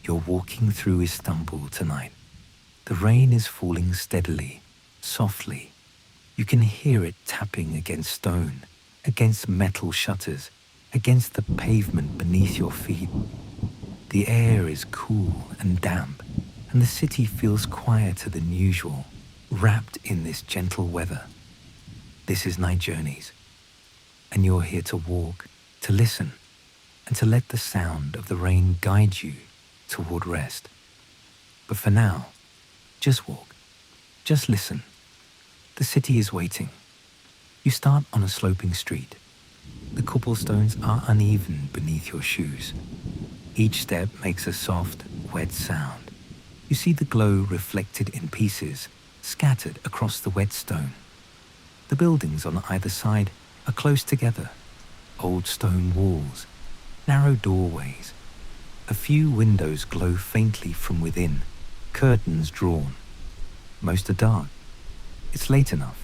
You're walking through Istanbul tonight. The rain is falling steadily, softly. You can hear it tapping against stone, against metal shutters, against the pavement beneath your feet. The air is cool and damp, and the city feels quieter than usual, wrapped in this gentle weather. This is Night Journeys, and you're here to walk, to listen, and to let the sound of the rain guide you toward rest. But for now, just walk, just listen. The city is waiting. You start on a sloping street. The cobblestones are uneven beneath your shoes. Each step makes a soft, wet sound. You see the glow reflected in pieces, scattered across the wet stone. The buildings on either side are close together. Old stone walls, narrow doorways. A few windows glow faintly from within, curtains drawn. Most are dark. It's late enough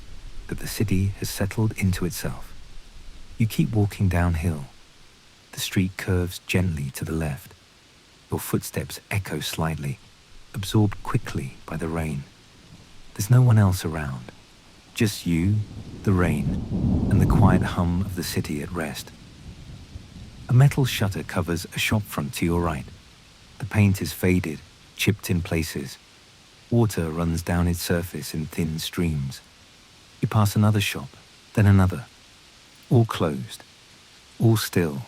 that the city has settled into itself. You keep walking downhill. The street curves gently to the left. Your footsteps echo slightly, absorbed quickly by the rain. There's no one else around. Just you, the rain, and the quiet hum of the city at rest. A metal shutter covers a shopfront to your right. The paint is faded, chipped in places. Water runs down its surface in thin streams. You pass another shop, then another. All closed, all still.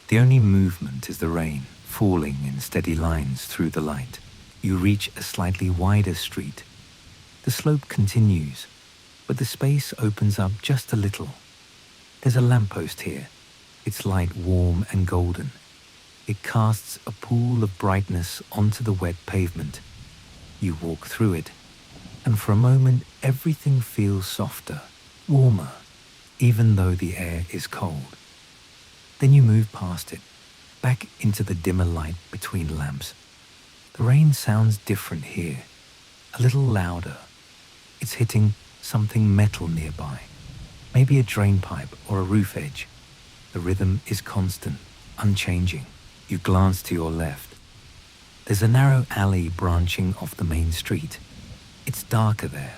The only movement is the rain, falling in steady lines through the light. You reach a slightly wider street. The slope continues, but the space opens up just a little. There's a lamppost here, its light warm and golden. It casts a pool of brightness onto the wet pavement. You walk through it, and for a moment everything feels softer, warmer, even though the air is cold. Then you move past it, back into the dimmer light between lamps. The rain sounds different here, a little louder. It's hitting something metal nearby, maybe a drain pipe or a roof edge. The rhythm is constant, unchanging. You glance to your left. There's a narrow alley branching off the main street. It's darker there,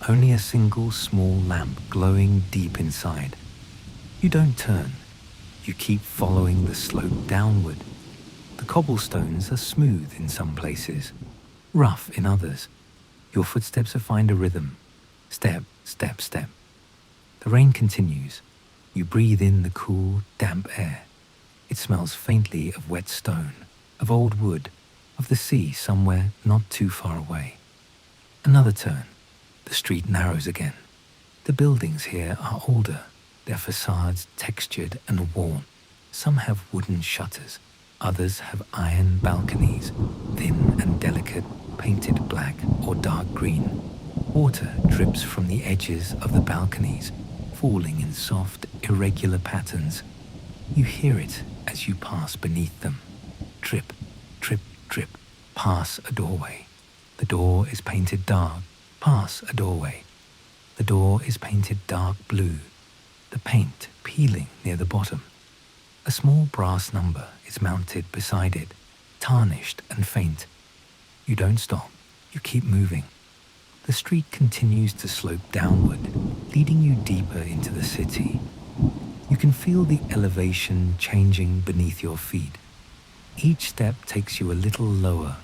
only a single small lamp glowing deep inside. You don't turn. You keep following the slope downward. The cobblestones are smooth in some places, rough in others. Your footsteps find a rhythm. Step, step, step. The rain continues. You breathe in the cool, damp air. It smells faintly of wet stone, of old wood, of the sea somewhere not too far away. Another turn. The street narrows again. The buildings here are older, their facades textured and worn. Some have wooden shutters. Others have iron balconies, thin and delicate, painted black or dark green. Water drips from the edges of the balconies, falling in soft, irregular patterns. You hear it as you pass beneath them. Drip, drip, drip. Pass a doorway. The door is painted dark. Pass a doorway. The door is painted dark blue, the paint peeling near the bottom. A small brass number is mounted beside it, tarnished and faint. You don't stop. You keep moving. The street continues to slope downward, leading you deeper into the city. You can feel the elevation changing beneath your feet. Each step takes you a little lower,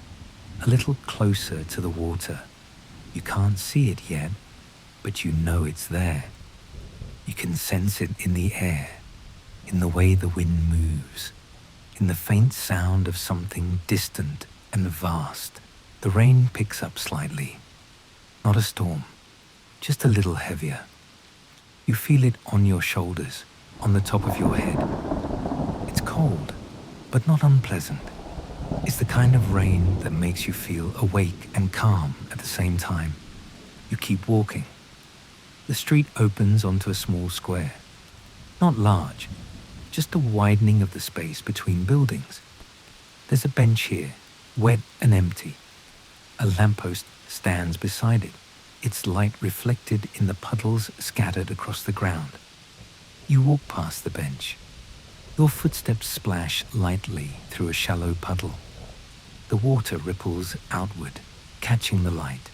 a little closer to the water. You can't see it yet, but you know it's there. You can sense it in the air, in the way the wind moves, in the faint sound of something distant and vast. The rain picks up slightly. Not a storm, just a little heavier. You feel it on your shoulders, on the top of your head. It's cold, but not unpleasant. It's the kind of rain that makes you feel awake and calm at the same time. You keep walking. The street opens onto a small square. Not large, just a widening of the space between buildings. There's a bench here, wet and empty. A lamppost stands beside it, its light reflected in the puddles scattered across the ground. You walk past the bench. Your footsteps splash lightly through a shallow puddle. The water ripples outward, catching the light.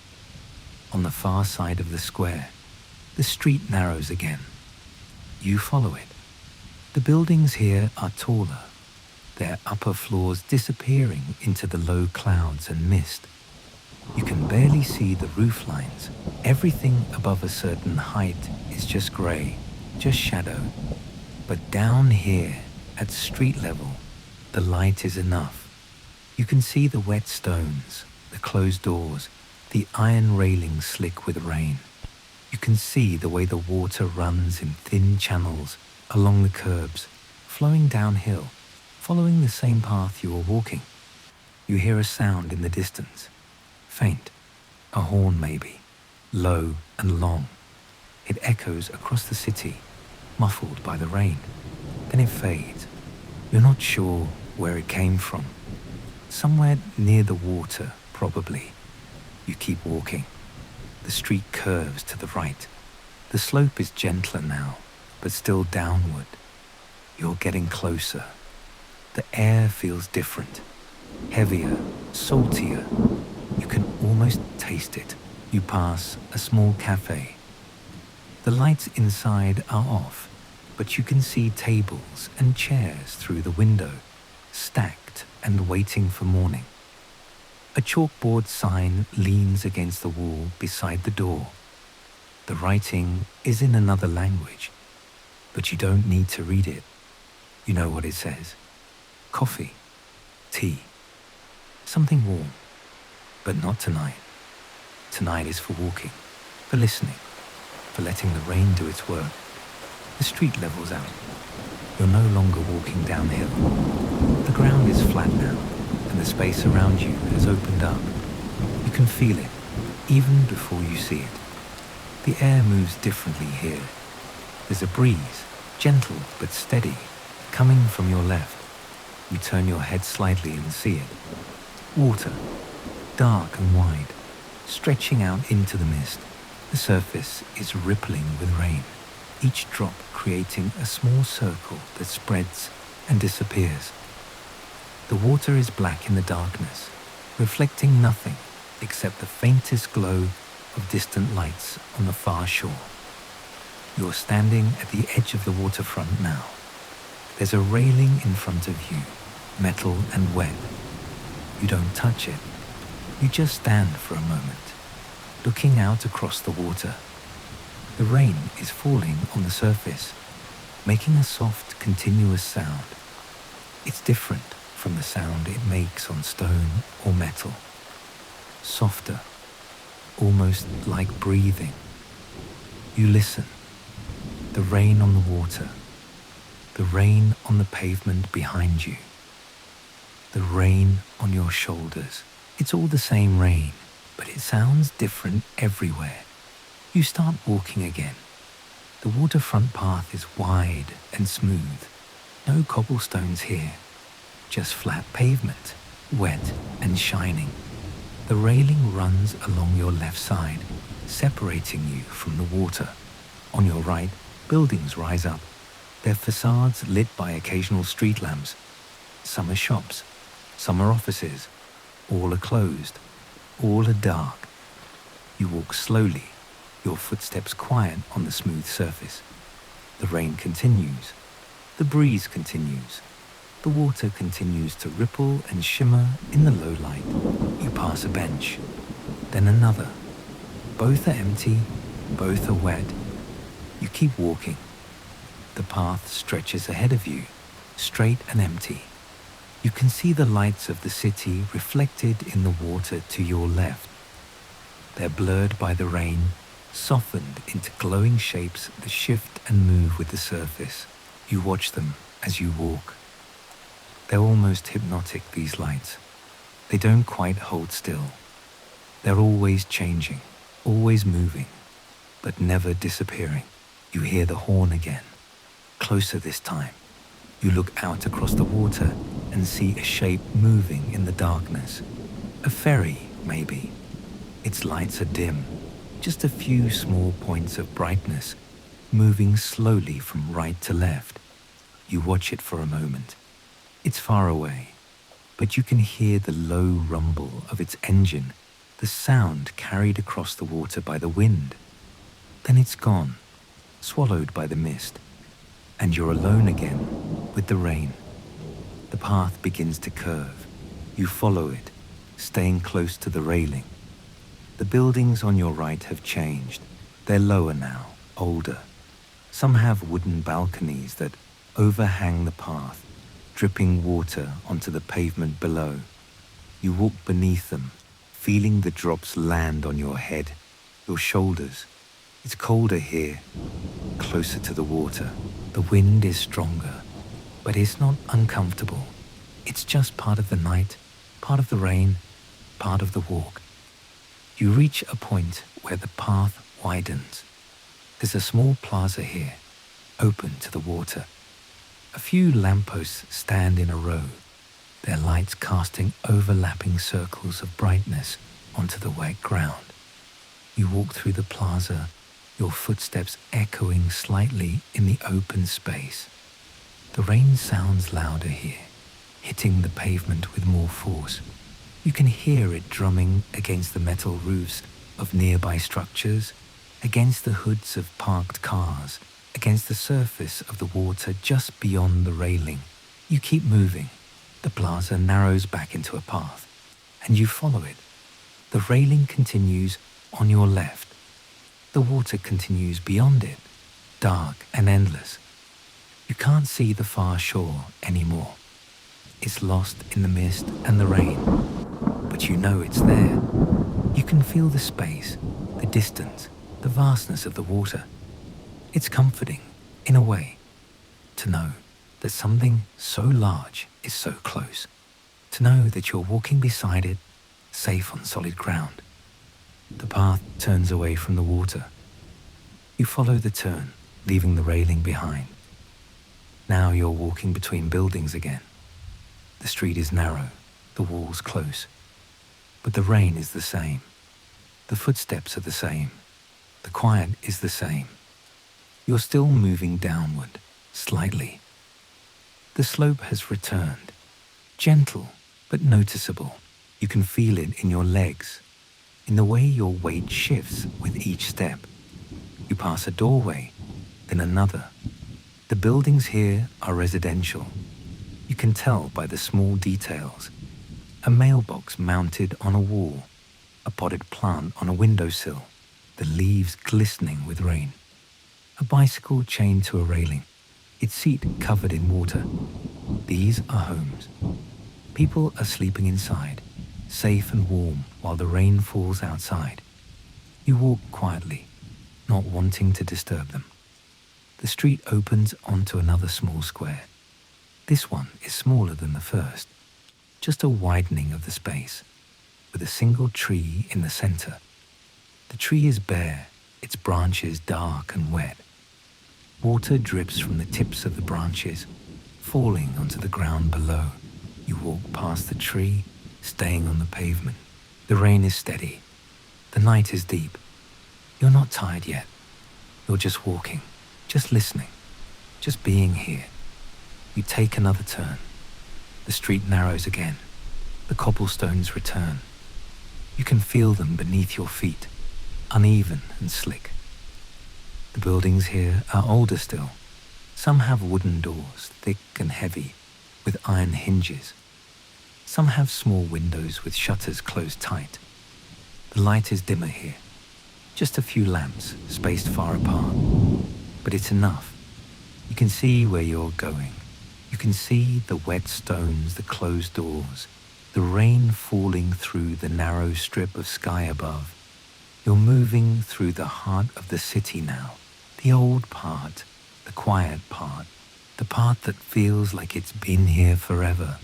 On the far side of the square, the street narrows again. You follow it. The buildings here are taller, their upper floors disappearing into the low clouds and mist. You can barely see the roof lines. Everything above a certain height is just grey, just shadow. But down here, at street level, the light is enough. You can see the wet stones, the closed doors, the iron railings slick with rain. You can see the way the water runs in thin channels along the curbs, flowing downhill, following the same path you were walking. You hear a sound in the distance, faint, a horn maybe, low and long. It echoes across the city, muffled by the rain. Then it fades. You're not sure where it came from. Somewhere near the water, probably. You keep walking. The street curves to the right. The slope is gentler now, but still downward. You're getting closer. The air feels different, heavier, saltier. You can almost taste it. You pass a small cafe. The lights inside are off, but you can see tables and chairs through the window, stacked and waiting for morning. A chalkboard sign leans against the wall beside the door. The writing is in another language, but you don't need to read it. You know what it says. Coffee, tea, something warm, but not tonight. Tonight is for walking, for listening, for letting the rain do its work. The street levels out. You're no longer walking downhill. The ground is flat now, and the space around you has opened up. You can feel it, even before you see it. The air moves differently here. There's a breeze, gentle but steady, coming from your left. You turn your head slightly and see it. Water, dark and wide, stretching out into the mist. The surface is rippling with rain, each drop creating a small circle that spreads and disappears. The water is black in the darkness, reflecting nothing except the faintest glow of distant lights on the far shore. You're standing at the edge of the waterfront now. There's a railing in front of you, metal and wet. You don't touch it. You just stand for a moment, looking out across the water. The rain is falling on the surface, making a soft, continuous sound. It's different from the sound it makes on stone or metal. Softer, almost like breathing. You listen. The rain on the water. The rain on the pavement behind you. The rain on your shoulders. It's all the same rain, but it sounds different everywhere. You start walking again. The waterfront path is wide and smooth. No cobblestones here, just flat pavement, wet and shining. The railing runs along your left side, separating you from the water. On your right, buildings rise up, their facades lit by occasional street lamps. Some are shops, some are offices. All are closed, all are dark. You walk slowly, your footsteps quiet on the smooth surface. The rain continues. The breeze continues. The water continues to ripple and shimmer in the low light. You pass a bench, then another. Both are empty, both are wet. You keep walking. The path stretches ahead of you, straight and empty. You can see the lights of the city reflected in the water to your left. They're blurred by the rain, softened into glowing shapes that shift and move with the surface. You watch them as you walk. They're almost hypnotic, these lights. They don't quite hold still. They're always changing, always moving, but never disappearing. You hear the horn again, closer this time. You look out across the water and see a shape moving in the darkness. A ferry, maybe. Its lights are dim, just a few small points of brightness, moving slowly from right to left. You watch it for a moment. It's far away. but you can hear the low rumble of its engine, the sound carried across the water by the wind. Then it's gone, swallowed by the mist, and you're alone again with the rain. The path begins to curve. You follow it, staying close to the railing. The buildings on your right have changed. They're lower now, older. Some have wooden balconies that overhang the path, dripping water onto the pavement below. You walk beneath them, feeling the drops land on your head, your shoulders. It's colder here, closer to the water. The wind is stronger, but it's not uncomfortable. It's just part of the night, part of the rain, part of the walk. You reach a point where the path widens. There's a small plaza here, open to the water. A few lampposts stand in a row, their lights casting overlapping circles of brightness onto the wet ground. You walk through the plaza, your footsteps echoing slightly in the open space. The rain sounds louder here, hitting the pavement with more force. You can hear it drumming against the metal roofs of nearby structures, against the hoods of parked cars, against the surface of the water just beyond the railing. You keep moving. The plaza narrows back into a path, and you follow it. The railing continues on your left. The water continues beyond it, dark and endless. You can't see the far shore anymore. It's lost in the mist and the rain, but you know it's there. You can feel the space, the distance, the vastness of the water. It's comforting, in a way, to know that something so large is so close, to know that you're walking beside it, safe on solid ground. The path turns away from the water. You follow the turn, leaving the railing behind. Now you're walking between buildings again. The street is narrow, the walls close, but the rain is the same. The footsteps are the same. The quiet is the same. You're still moving downward, slightly. The slope has returned, gentle but noticeable. You can feel it in your legs, in the way your weight shifts with each step. You pass a doorway, then another. The buildings here are residential. You can tell by the small details. A mailbox mounted on a wall, a potted plant on a windowsill, the leaves glistening with rain. A bicycle chained to a railing, its seat covered in water. These are homes. People are sleeping inside, safe and warm while the rain falls outside. You walk quietly, not wanting to disturb them. The street opens onto another small square. This one is smaller than the first, just a widening of the space, with a single tree in the center. The tree is bare, its branches dark and wet. Water drips from the tips of the branches, falling onto the ground below. You walk past the tree, staying on the pavement. The rain is steady. The night is deep. You're not tired yet. You're just walking, just listening, just being here. You take another turn. The street narrows again. The cobblestones return. You can feel them beneath your feet, uneven and slick. The buildings here are older still. Some have wooden doors, thick and heavy, with iron hinges. Some have small windows with shutters closed tight. The light is dimmer here. Just a few lamps spaced far apart. But it's enough. You can see where you're going. You can see the wet stones, the closed doors, the rain falling through the narrow strip of sky above. You're moving through the heart of the city now. The old part, the quiet part, the part that feels like it's been here forever.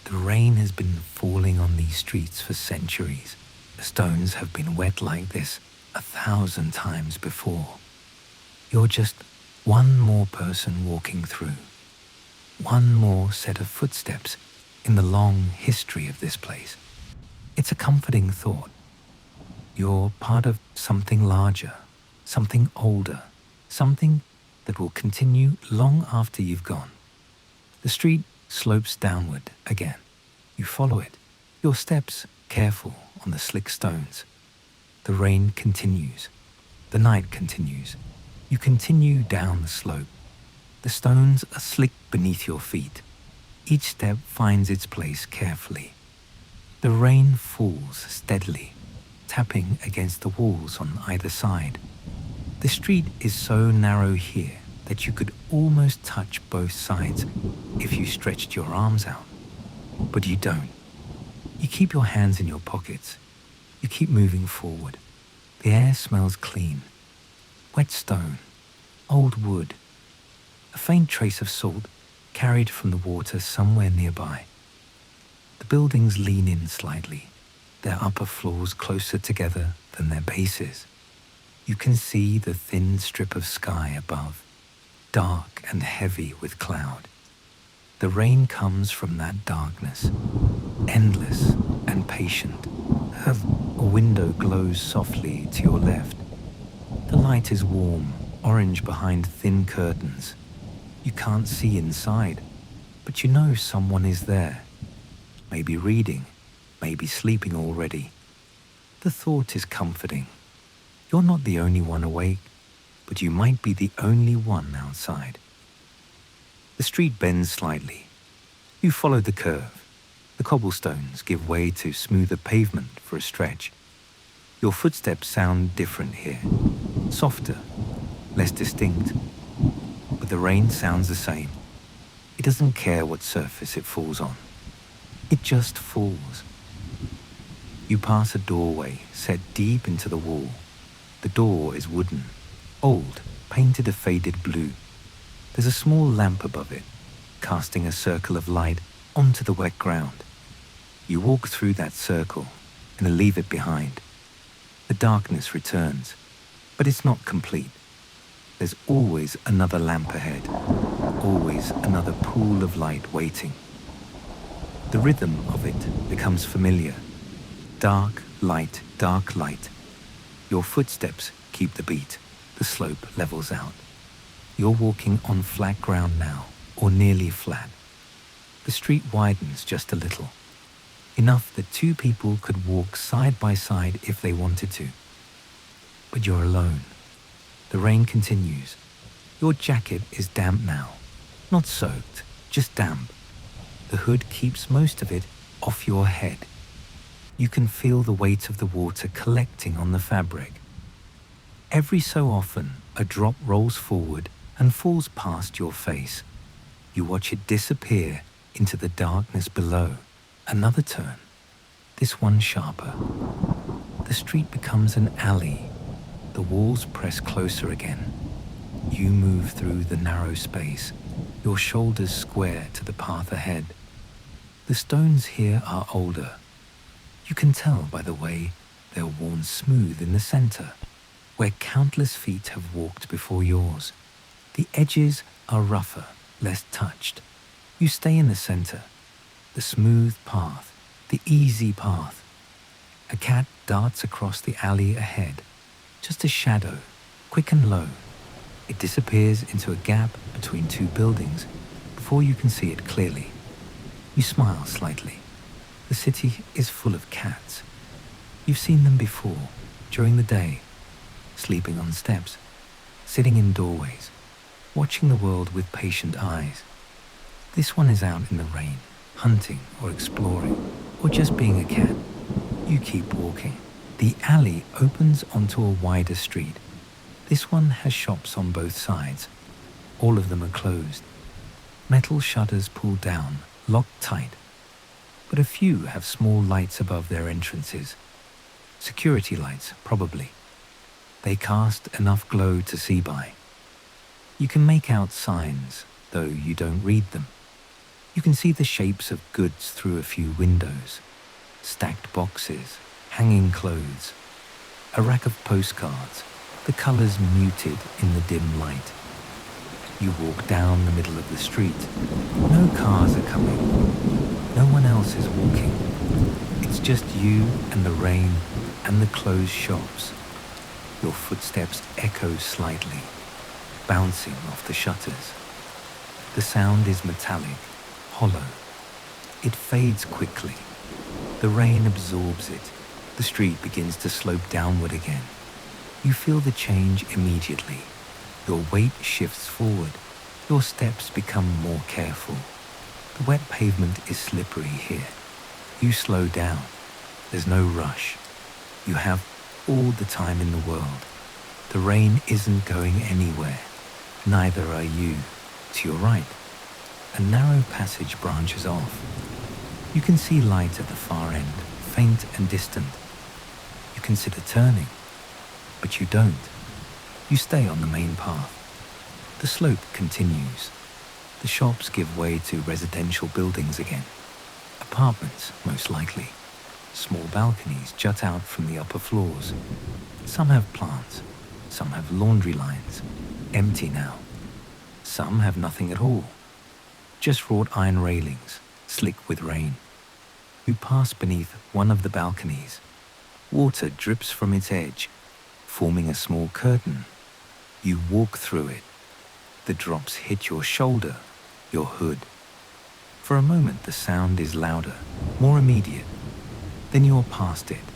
The rain has been falling on these streets for centuries. The stones have been wet like this 1,000 times before. You're just one more person walking through. One more set of footsteps in the long history of this place. It's a comforting thought. You're part of something larger, something older, something that will continue long after you've gone. The street slopes downward again. You follow it, your steps careful on the slick stones. The rain continues. The night continues. You continue down the slope. The stones are slick beneath your feet. Each step finds its place carefully. The rain falls steadily, tapping against the walls on either side. The street is so narrow here that you could almost touch both sides if you stretched your arms out. But you don't. You keep your hands in your pockets. You keep moving forward. The air smells clean. Wet stone, old wood, a faint trace of salt carried from the water somewhere nearby. The buildings lean in slightly, their upper floors closer together than their bases. You can see the thin strip of sky above, dark and heavy with cloud. The rain comes from that darkness, endless and patient. A window glows softly to your left. The light is warm, orange behind thin curtains. You can't see inside, but you know someone is there. Maybe reading, maybe sleeping already. The thought is comforting. You're not the only one awake, but you might be the only one outside. The street bends slightly. You follow the curve. The cobblestones give way to smoother pavement for a stretch. Your footsteps sound different here. Softer, less distinct. But the rain sounds the same. It doesn't care what surface it falls on. It just falls. You pass a doorway set deep into the wall. The door is wooden, old, painted a faded blue. There's a small lamp above it, casting a circle of light onto the wet ground. You walk through that circle and leave it behind. The darkness returns, but it's not complete. There's always another lamp ahead, always another pool of light waiting. The rhythm of it becomes familiar. Dark light, dark light. Your footsteps keep the beat. The slope levels out. You're walking on flat ground now, or nearly flat. The street widens just a little, enough that two people could walk side by side if they wanted to. But you're alone. The rain continues. Your jacket is damp now. Not soaked, just damp. The hood keeps most of it off your head. You can feel the weight of the water collecting on the fabric. Every so often, a drop rolls forward and falls past your face. You watch it disappear into the darkness below. Another turn, this one sharper. The street becomes an alley. The walls press closer again. You move through the narrow space, your shoulders square to the path ahead. The stones here are older. You can tell by the way they're worn smooth in the center, where countless feet have walked before yours. The edges are rougher, less touched. You stay in the center, the smooth path, the easy path. A cat darts across the alley ahead, just a shadow, quick and low. It disappears into a gap between two buildings before you can see it clearly. You smile slightly. The city is full of cats. You've seen them before, during the day, sleeping on steps, sitting in doorways, watching the world with patient eyes. This one is out in the rain, hunting or exploring, or just being a cat. You keep walking. The alley opens onto a wider street. This one has shops on both sides. All of them are closed. Metal shutters pulled down, locked tight. But a few have small lights above their entrances. Security lights, probably. They cast enough glow to see by. You can make out signs, though you don't read them. You can see the shapes of goods through a few windows. Stacked boxes, hanging clothes, a rack of postcards, the colors muted in the dim light. You walk down the middle of the street. No cars are coming. No one else is walking. It's just you and the rain and the closed shops. Your footsteps echo slightly, bouncing off the shutters. The sound is metallic, hollow. It fades quickly. The rain absorbs it. The street begins to slope downward again. You feel the change immediately. Your weight shifts forward. Your steps become more careful. The wet pavement is slippery here. You slow down. There's no rush. You have all the time in the world. The rain isn't going anywhere. Neither are you. To your right, a narrow passage branches off. You can see light at the far end, faint and distant. You consider turning, but you don't. You stay on the main path. The slope continues. The shops give way to residential buildings again. Apartments, most likely. Small balconies jut out from the upper floors. Some have plants. Some have laundry lines. Empty now. Some have nothing at all. Just wrought iron railings, slick with rain. You pass beneath one of the balconies. Water drips from its edge, forming a small curtain. You walk through it. The drops hit your shoulder, your hood. For a moment the sound is louder, more immediate. Then you're past it,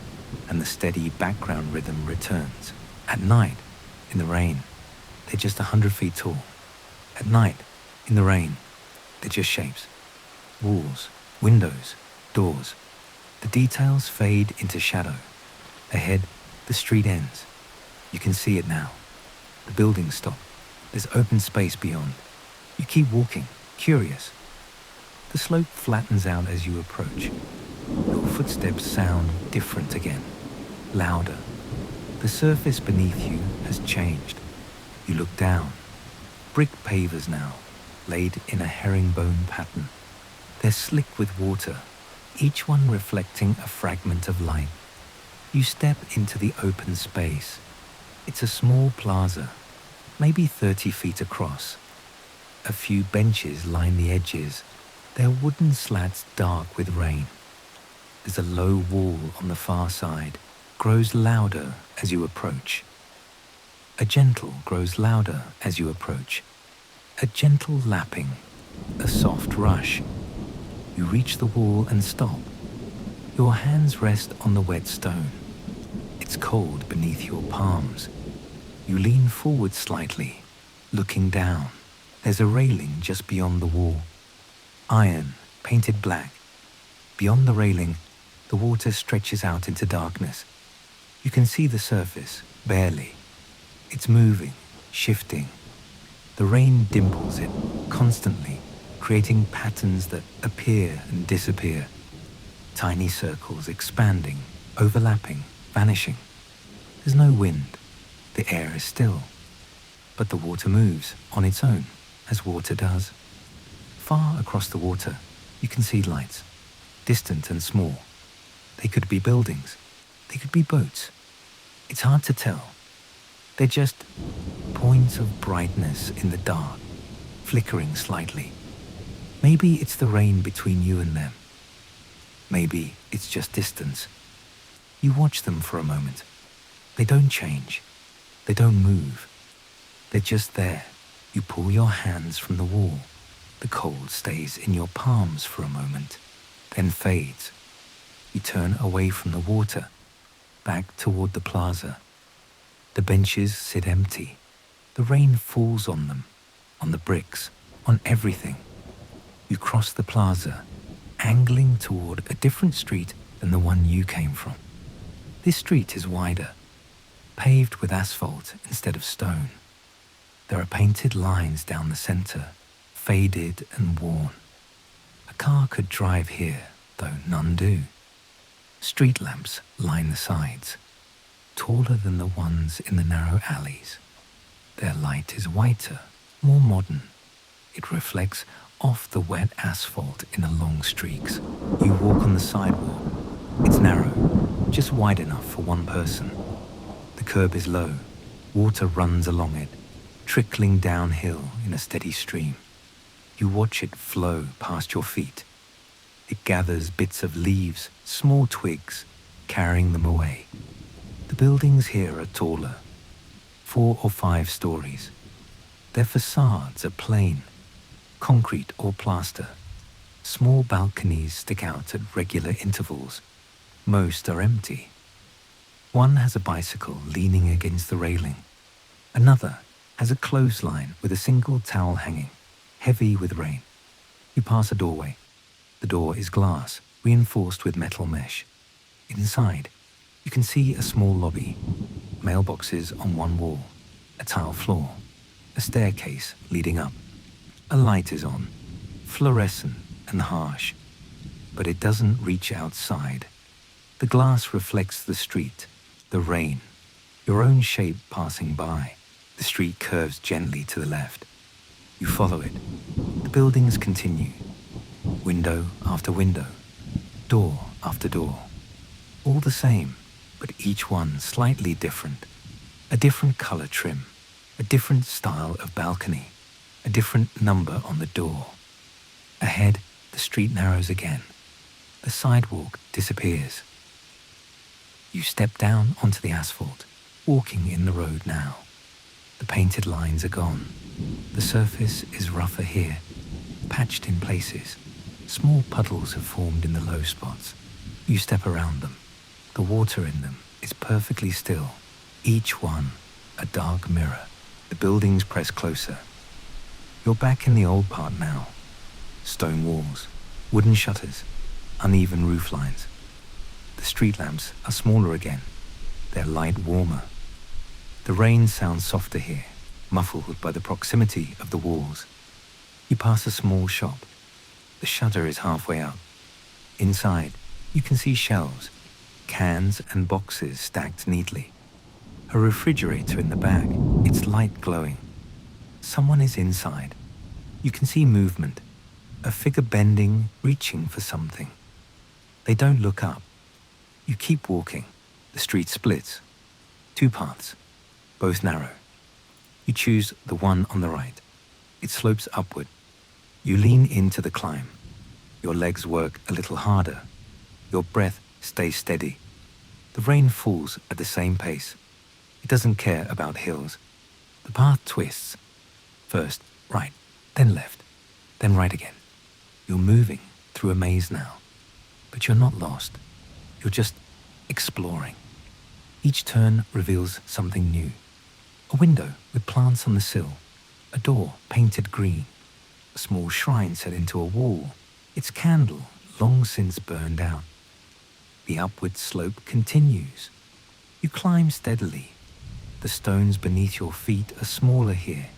and the steady background rhythm returns. At night, in the rain, they're just 100 feet tall. At night, in the rain, they're just shapes. Walls, windows, doors. The details fade into shadow. Ahead, the street ends. You can see it now. The buildings stop. There's open space beyond. You keep walking, curious. The slope flattens out as you approach. Your footsteps sound different again, louder. The surface beneath you has changed. You look down. Brick pavers now, laid in a herringbone pattern. They're slick with water, each one reflecting a fragment of light. You step into the open space. It's a small plaza, maybe 30 feet across. A few benches line the edges, their wooden slats dark with rain. There's a low wall on the far side, grows louder as you approach. A gentle grows louder as you approach. A gentle lapping, a soft rush. You reach the wall and stop. Your hands rest on the wet stone. It's cold beneath your palms. You lean forward slightly, looking down. There's a railing just beyond the wall. Iron, painted black. Beyond the railing, the water stretches out into darkness. You can see the surface, barely. It's moving, shifting. The rain dimples it, constantly, creating patterns that appear and disappear. Tiny circles expanding, overlapping, vanishing. There's no wind. The air is still. But the water moves on its own, as water does. Far across the water, you can see lights, distant and small. They could be buildings. They could be boats. It's hard to tell. They're just points of brightness in the dark, flickering slightly. Maybe it's the rain between you and them. Maybe it's just distance. You watch them for a moment. They don't change. They don't move. They're just there. You pull your hands from the wall. The cold stays in your palms for a moment, then fades. You turn away from the water, back toward the plaza. The benches sit empty. The rain falls on them, on the bricks, on everything. You cross the plaza, angling toward a different street than the one you came from. This street is wider, paved with asphalt instead of stone. There are painted lines down the center, faded and worn. A car could drive here, though none do. Street lamps line the sides, taller than the ones in the narrow alleys. Their light is whiter, more modern. It reflects off the wet asphalt in long streaks. You walk on the sidewalk. It's narrow, just wide enough for one person. The curb is low. Water runs along it, trickling downhill in a steady stream. You watch it flow past your feet. It gathers bits of leaves, small twigs, carrying them away. The buildings here are taller, 4 or 5 stories. Their facades are plain, concrete or plaster. Small balconies stick out at regular intervals. Most are empty. One has a bicycle leaning against the railing. Another has a clothesline with a single towel hanging, heavy with rain. You pass a doorway. The door is glass, reinforced with metal mesh. Inside, you can see a small lobby, mailboxes on one wall, a tile floor, a staircase leading up. A light is on, fluorescent and harsh, but it doesn't reach outside. The glass reflects the street, the rain, your own shape passing by. The street curves gently to the left. You follow it. The buildings continue. Window after window, door after door. All the same, but each one slightly different. A different color trim, a different style of balcony, a different number on the door. Ahead, the street narrows again. The sidewalk disappears. You step down onto the asphalt, walking in the road now. The painted lines are gone. The surface is rougher here, patched in places. Small puddles have formed in the low spots. You step around them. The water in them is perfectly still, each one a dark mirror. The buildings press closer. You're back in the old part now. Stone walls, wooden shutters, uneven roof lines. The street lamps are smaller again, their light warmer. The rain sounds softer here, muffled by the proximity of the walls. You pass a small shop. The shutter is halfway up. Inside, you can see shelves, cans and boxes stacked neatly. A refrigerator in the back, its light glowing. Someone is inside. You can see movement, a figure bending, reaching for something. They don't look up. You keep walking. The street splits. Two paths, both narrow. You choose the one on the right. It slopes upward. You lean into the climb. Your legs work a little harder. Your breath stays steady. The rain falls at the same pace. It doesn't care about hills. The path twists. First right, then left, then right again. You're moving through a maze now. But you're not lost. You're just exploring. Each turn reveals something new. A window with plants on the sill. A door painted green. A small shrine set into a wall, its candle long since burned out. The upward slope continues. You climb steadily. The stones beneath your feet are smaller here.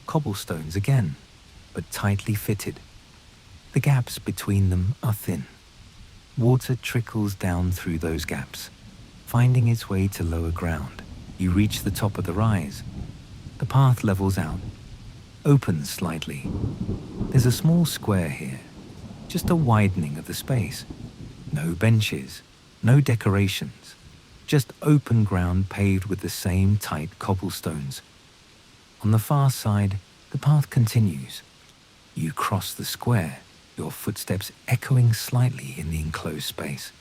Cobblestones again, but tightly fitted. The gaps between them are thin. Water trickles down through those gaps, finding its way to lower ground. You reach the top of the rise. The path levels out, opens slightly. There's a small square here, just a widening of the space. No benches, no decorations, just open ground paved with the same tight cobblestones. On the far side, the path continues. You cross the square, your footsteps echoing slightly in the enclosed space.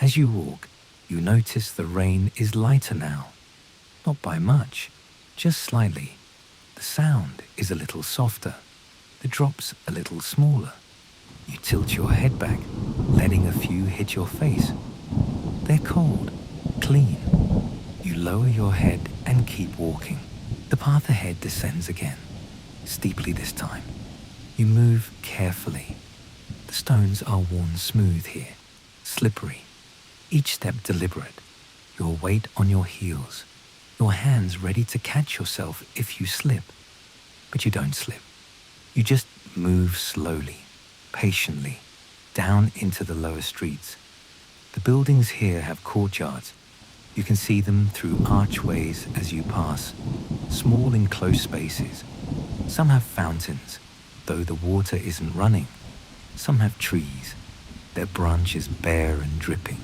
As you walk, you notice the rain is lighter now. Not by much, just slightly. The sound is a little softer, the drops a little smaller. You tilt your head back, letting a few hit your face. They're cold, clean. You lower your head and keep walking. The path ahead descends again, steeply this time. You move carefully. The stones are worn smooth here, slippery. Each step deliberate, your weight on your heels. Your hands ready to catch yourself if you slip. But you don't slip. You just move slowly, patiently, down into the lower streets. The buildings here have courtyards. You can see them through archways as you pass, small enclosed spaces. Some have fountains, though the water isn't running. Some have trees, their branches bare and dripping.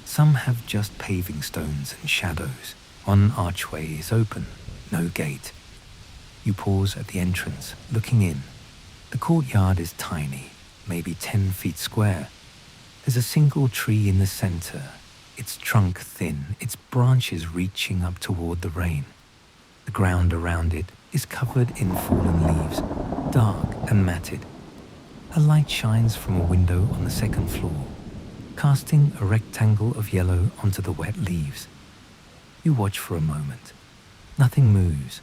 Some have just paving stones and shadows. One archway is open, no gate. You pause at the entrance, looking in. The courtyard is tiny, maybe 10 feet square. There's a single tree in the center, its trunk thin, its branches reaching up toward the rain. The ground around it is covered in fallen leaves, dark and matted. A light shines from a window on the second floor, casting a rectangle of yellow onto the wet leaves. You watch for a moment. Nothing moves,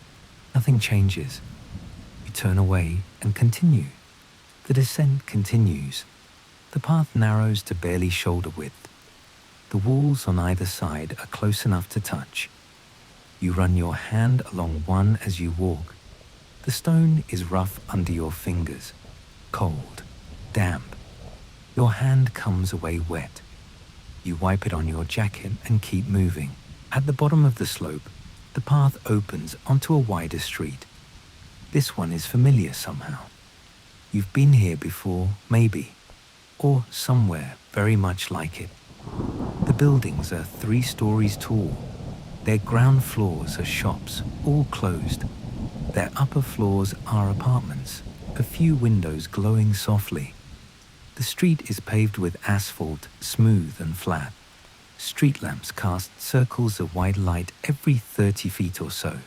nothing changes. You turn away and continue. The descent continues. The path narrows to barely shoulder width. The walls on either side are close enough to touch. You run your hand along one as you walk. The stone is rough under your fingers, cold, damp. Your hand comes away wet. You wipe it on your jacket and keep moving. At the bottom of the slope, the path opens onto a wider street. This one is familiar somehow. You've been here before, maybe, or somewhere very much like it. The buildings are 3 stories tall. Their ground floors are shops, all closed. Their upper floors are apartments, a few windows glowing softly. The street is paved with asphalt, smooth and flat. Street lamps cast circles of white light every 30 feet or so.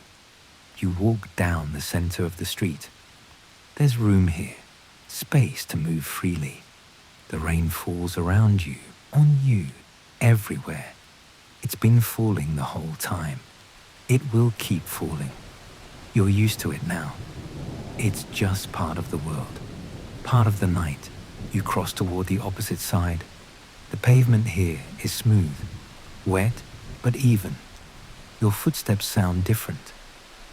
You walk down the center of the street. There's room here, space to move freely. The rain falls around you, on you, everywhere. It's been falling the whole time. It will keep falling. You're used to it now. It's just part of the world, part of the night. You cross toward the opposite side. The pavement here is smooth, wet but even. Your footsteps sound different,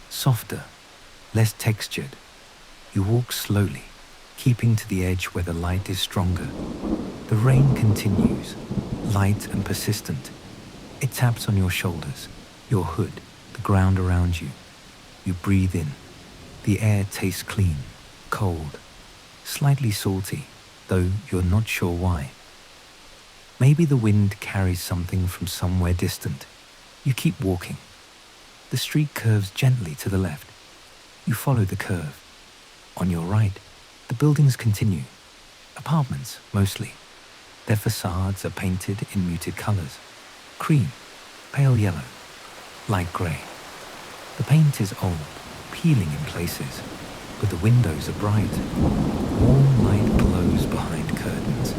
softer, less textured. You walk slowly, keeping to the edge where the light is stronger. The rain continues, light and persistent. It taps on your shoulders, your hood, the ground around you. You breathe in. The air tastes clean, cold, slightly salty, though you're not sure why. Maybe the wind carries something from somewhere distant. You keep walking. The street curves gently to the left. You follow the curve. On your right, the buildings continue. Apartments, mostly. Their facades are painted in muted colors. Cream, pale yellow, light gray. The paint is old, peeling in places, but the windows are bright. Warm light glows behind curtains.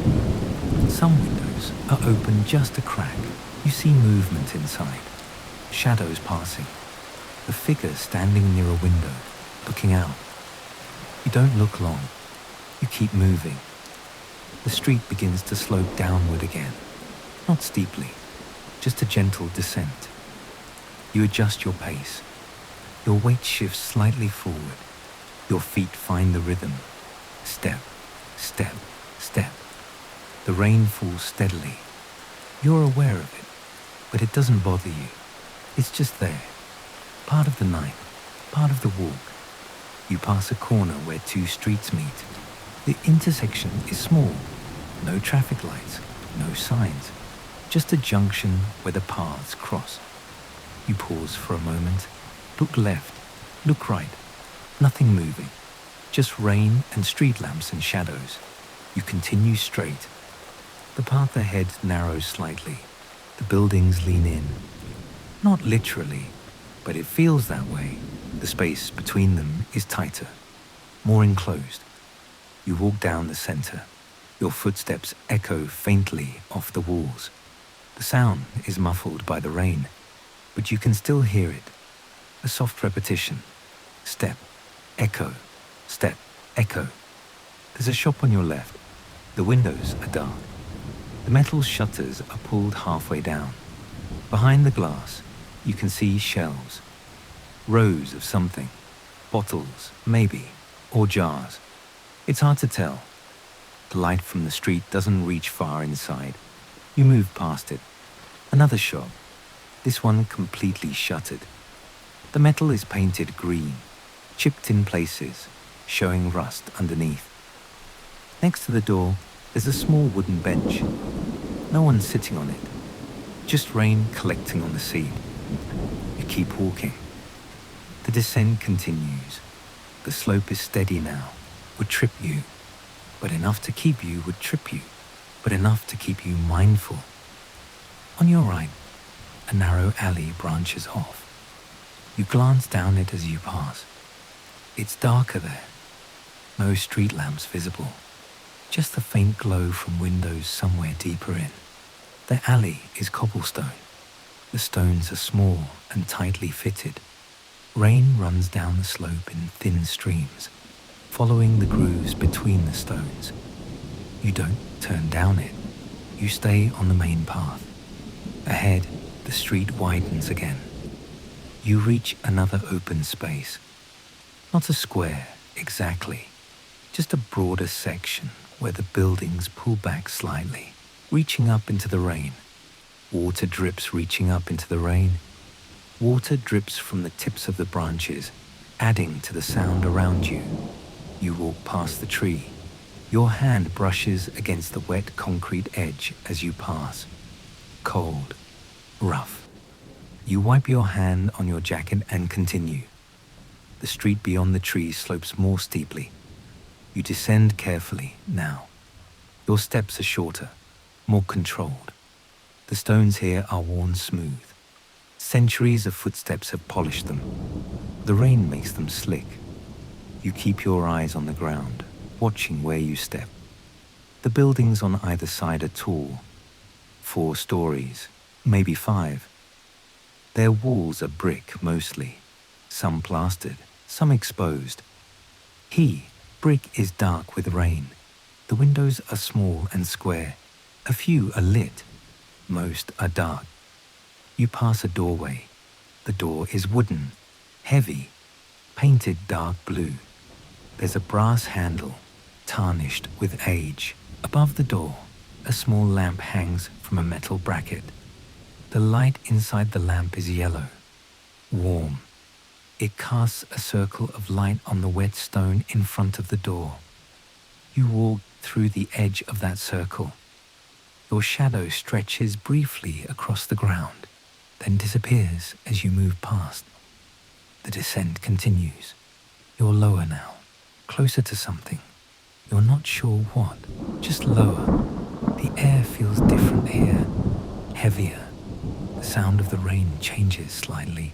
Some windows are open just a crack. You see movement inside, shadows passing. The figure standing near a window, looking out. You don't look long. You keep moving. The street begins to slope downward again. Not steeply, just a gentle descent. You adjust your pace. Your weight shifts slightly forward. Your feet find the rhythm. Step, step, step. The rain falls steadily. You're aware of it, but it doesn't bother you. It's just there. Part of the night, part of the walk. You pass a corner where 2 streets meet. The intersection is small. No traffic lights, no signs. Just a junction where the paths cross. You pause for a moment. Look left, look right. Nothing moving. Just rain and street lamps and shadows. You continue straight. The path ahead narrows slightly. The buildings lean in. Not literally, but it feels that way. The space between them is tighter, more enclosed. You walk down the center. Your footsteps echo faintly off the walls. The sound is muffled by the rain, but you can still hear it. A soft repetition. Step, echo, step, echo. There's a shop on your left. The windows are dark. The metal shutters are pulled halfway down. Behind the glass, you can see shelves. Rows of something. Bottles, maybe, or jars. It's hard to tell. The light from the street doesn't reach far inside. You move past it. Another shop. This one completely shuttered. The metal is painted green, chipped in places, showing rust underneath. Next to the door, there's a small wooden bench. No one sitting on it. Just rain collecting on the seat. You keep walking. The descent continues. The slope is steady now. Would trip you, but enough to keep you would trip you, but enough to keep you mindful. On your right, a narrow alley branches off. You glance down it as you pass. It's darker there. No street lamps visible. just the faint glow from windows somewhere deeper in. The alley is cobblestone. The stones are small and tightly fitted. Rain runs down the slope in thin streams, following the grooves between the stones. You don't turn down it. You stay on the main path. Ahead, the street widens again. You reach another open space. Not a square, exactly. Just a broader section where the buildings pull back slightly, reaching up into the rain. Water drips reaching up into the rain. Water drips from the tips of the branches, adding to the sound around you. You walk past the tree. Your hand brushes against the wet concrete edge as you pass. Cold, rough. You wipe your hand on your jacket and continue. The street beyond the trees slopes more steeply. You descend carefully now. Your steps are shorter, more controlled. The stones here are worn smooth. Centuries of footsteps have polished them. The rain makes them slick. You keep your eyes on the ground, watching where you step. The buildings on either side are tall, 4 stories, maybe 5. Their walls are brick mostly, some plastered, some exposed. Brick is dark with rain. The windows are small and square. A few are lit. Most are dark. You pass a doorway. The door is wooden, heavy, painted dark blue. There's a brass handle, tarnished with age. Above the door, a small lamp hangs from a metal bracket. The light inside the lamp is yellow, warm. It casts a circle of light on the wet stone in front of the door. You walk through the edge of that circle. Your shadow stretches briefly across the ground, then disappears as you move past. The descent continues. You're lower now, closer to something. You're not sure what, just lower. The air feels different here, heavier. The sound of the rain changes slightly.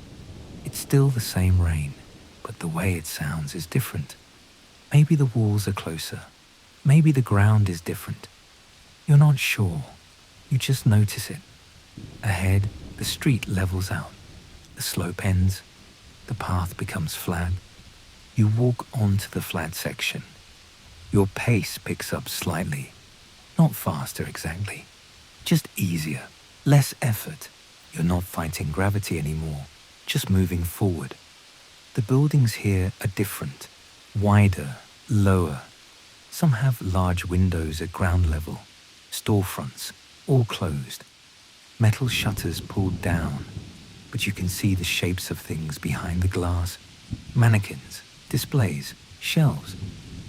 It's still the same rain, but the way it sounds is different. Maybe the walls are closer. Maybe the ground is different. You're not sure. You just notice it. Ahead, the street levels out. The slope ends. The path becomes flat. You walk onto the flat section. Your pace picks up slightly. Not faster exactly. Just easier. Less effort. You're not fighting gravity anymore. Just moving forward. The buildings here are different. Wider, lower. Some have large windows at ground level. Storefronts, all closed. Metal shutters pulled down, but you can see the shapes of things behind the glass. Mannequins, displays, shelves.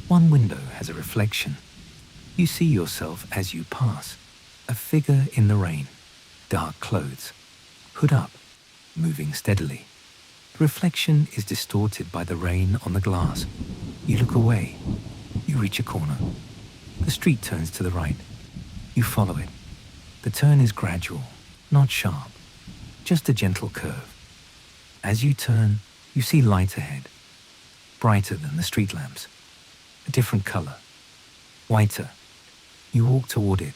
One window has a reflection. You see yourself as you pass. A figure in the rain. Dark clothes. Hood up. Moving steadily. The reflection is distorted by the rain on the glass. You look away. You reach a corner. The street turns to the right. You follow it. The turn is gradual, not sharp, just a gentle curve. As you turn, you see light ahead, brighter than the street lamps, a different color, whiter. You walk toward it.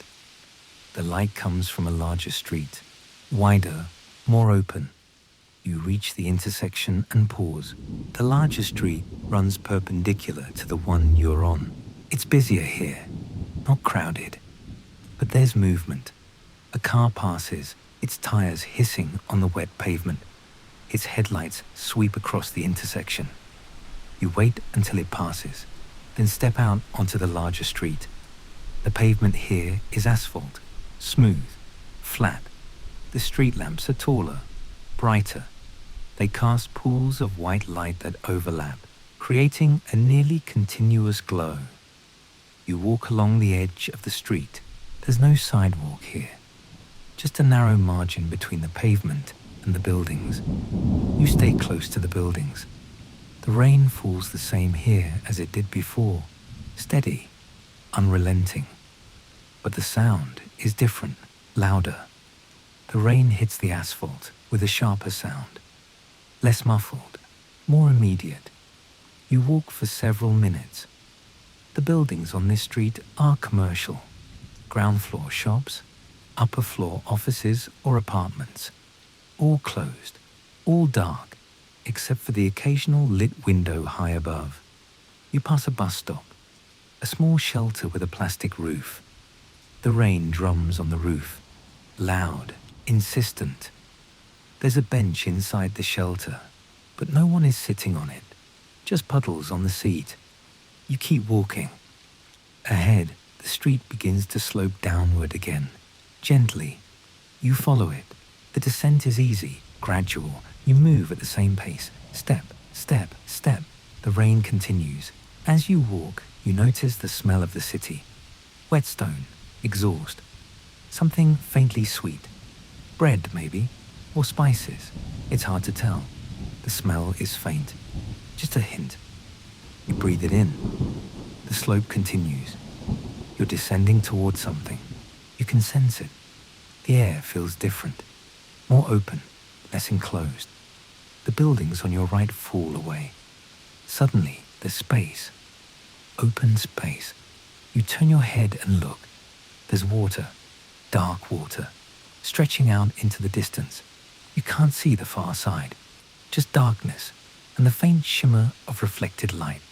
The light comes from a larger street, wider, more open. You reach the intersection and pause. The larger street runs perpendicular to the one you're on. It's busier here, not crowded. But there's movement. A car passes, its tires hissing on the wet pavement. Its headlights sweep across the intersection. You wait until it passes, then step out onto the larger street. The pavement here is asphalt, smooth, flat. The street lamps are taller, brighter. They cast pools of white light that overlap, creating a nearly continuous glow. You walk along the edge of the street. There's no sidewalk here, just a narrow margin between the pavement and the buildings. You stay close to the buildings. The rain falls the same here as it did before, steady, unrelenting. But the sound is different, louder. The rain hits the asphalt with a sharper sound. Less muffled, more immediate. You walk for several minutes. The buildings on this street are commercial. Ground floor shops, upper floor offices or apartments. All closed, all dark, except for the occasional lit window high above. You pass a bus stop, a small shelter with a plastic roof. The rain drums on the roof, loud, insistent. There's a bench inside the shelter, but no one is sitting on it, just puddles on the seat. You keep walking. Ahead, the street begins to slope downward again, gently. You follow it. The descent is easy, gradual. You move at the same pace, step, step, step. The rain continues. As you walk, you notice the smell of the city. Whetstone, exhaust, something faintly sweet. Bread, maybe, or spices. It's hard to tell. The smell is faint, just a hint. You breathe it in. The slope continues. You're descending towards something. You can sense it. The air feels different, more open, less enclosed. The buildings on your right fall away. Suddenly, there's space. Open space. You turn your head and look. There's water, dark water, stretching out into the distance. You can't see the far side, just darkness and the faint shimmer of reflected light.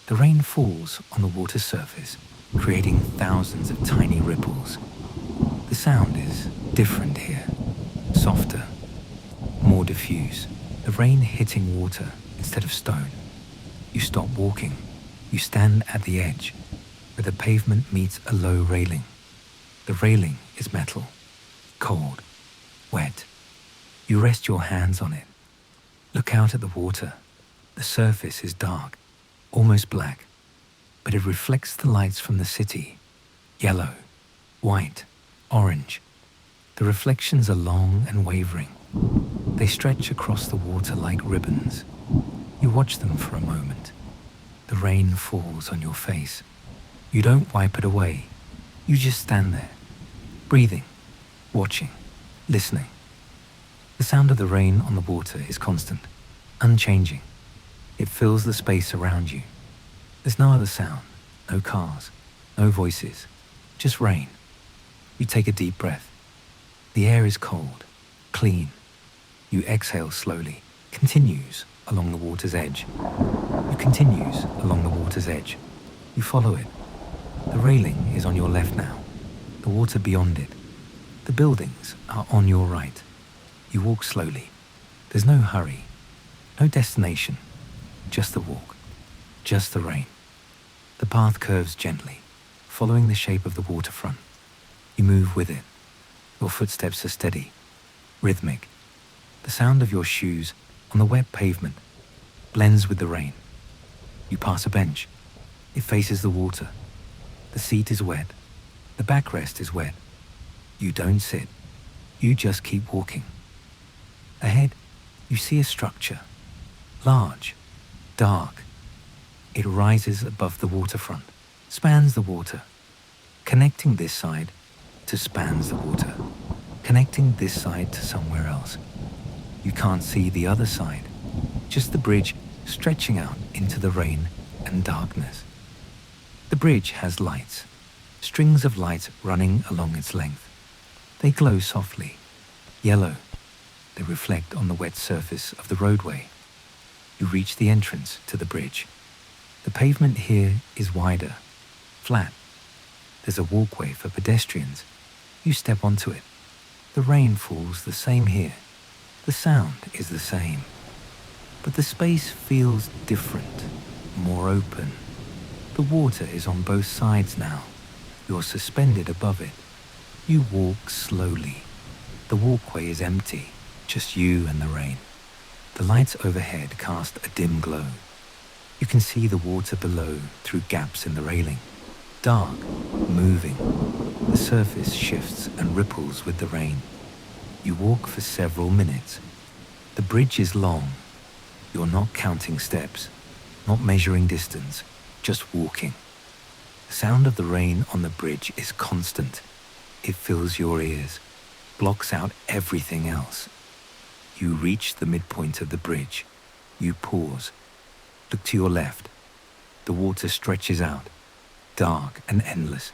The rain falls on the water surface, creating thousands of tiny ripples. The sound is different here, softer, more diffuse. The rain hitting water instead of stone. You stop walking. You stand at the edge, where the pavement meets a low railing. The railing is metal, cold, wet. You rest your hands on it. Look out at the water. The surface is dark, almost black, but it reflects the lights from the city. Yellow, white, orange. The reflections are long and wavering. They stretch across the water like ribbons. You watch them for a moment. The rain falls on your face. You don't wipe it away. You just stand there, breathing, watching, listening. The sound of the rain on the water is constant, unchanging. It fills the space around you. There's no other sound, no cars, no voices, just rain. You take a deep breath. The air is cold, clean. You exhale slowly, continues along the water's edge. You continues along the water's edge. You follow it. The railing is on your left now, the water beyond it. The buildings are on your right. You walk slowly. There's no hurry, no destination, just the walk, just the rain. The path curves gently, following the shape of the waterfront. You move with it. Your footsteps are steady, rhythmic. The sound of your shoes on the wet pavement blends with the rain. You pass a bench. It faces the water. The seat is wet. The backrest is wet. You don't sit. You just keep walking. Ahead, you see a structure. Large, dark. It rises above the waterfront, spans the water, connecting this side to spans the water, connecting this side to somewhere else. You can't see the other side, just the bridge stretching out into the rain and darkness. The bridge has lights, strings of lights running along its length. They glow softly, yellow. They reflect on the wet surface of the roadway. You reach the entrance to the bridge. The pavement here is wider, flat. There's a walkway for pedestrians. You step onto it. The rain falls the same here. The sound is the same. But the space feels different, more open. The water is on both sides now. You're suspended above it. You walk slowly. The walkway is empty, just you and the rain. The lights overhead cast a dim glow. You can see the water below through gaps in the railing. Dark, moving. The surface shifts and ripples with the rain. You walk for several minutes. The bridge is long. You're not counting steps, not measuring distance, just walking. The sound of the rain on the bridge is constant. It fills your ears, blocks out everything else. You reach the midpoint of the bridge. You pause. Look to your left. The water stretches out, dark and endless.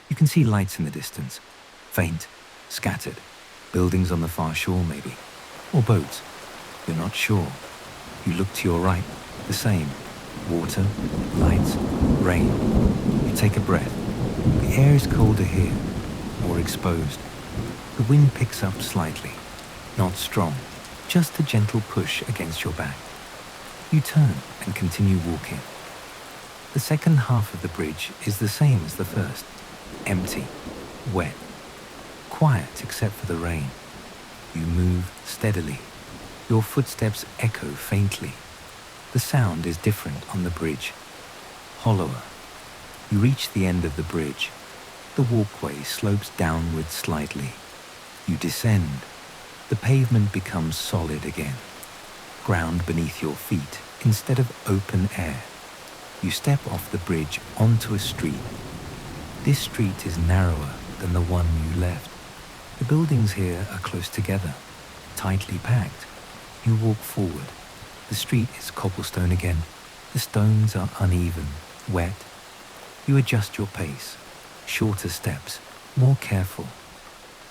You can see lights in the distance, faint, scattered. Buildings on the far shore, maybe. Or boats. You're not sure. You look to your right, the same. Water, lights, rain. You take a breath. The air is colder here, more exposed. The wind picks up slightly, not strong, just a gentle push against your back. You turn and continue walking. The second half of the bridge is the same as the first. Empty, wet, quiet except for the rain. You move steadily. Your footsteps echo faintly. The sound is different on the bridge, hollower. You reach the end of the bridge. The walkway slopes downward slightly. You descend. The pavement becomes solid again. Ground beneath your feet instead of open air. You step off the bridge onto a street. This street is narrower than the one you left. The buildings here are close together, tightly packed. You walk forward. The street is cobblestone again. The stones are uneven, wet. You adjust your pace. Shorter steps, more careful.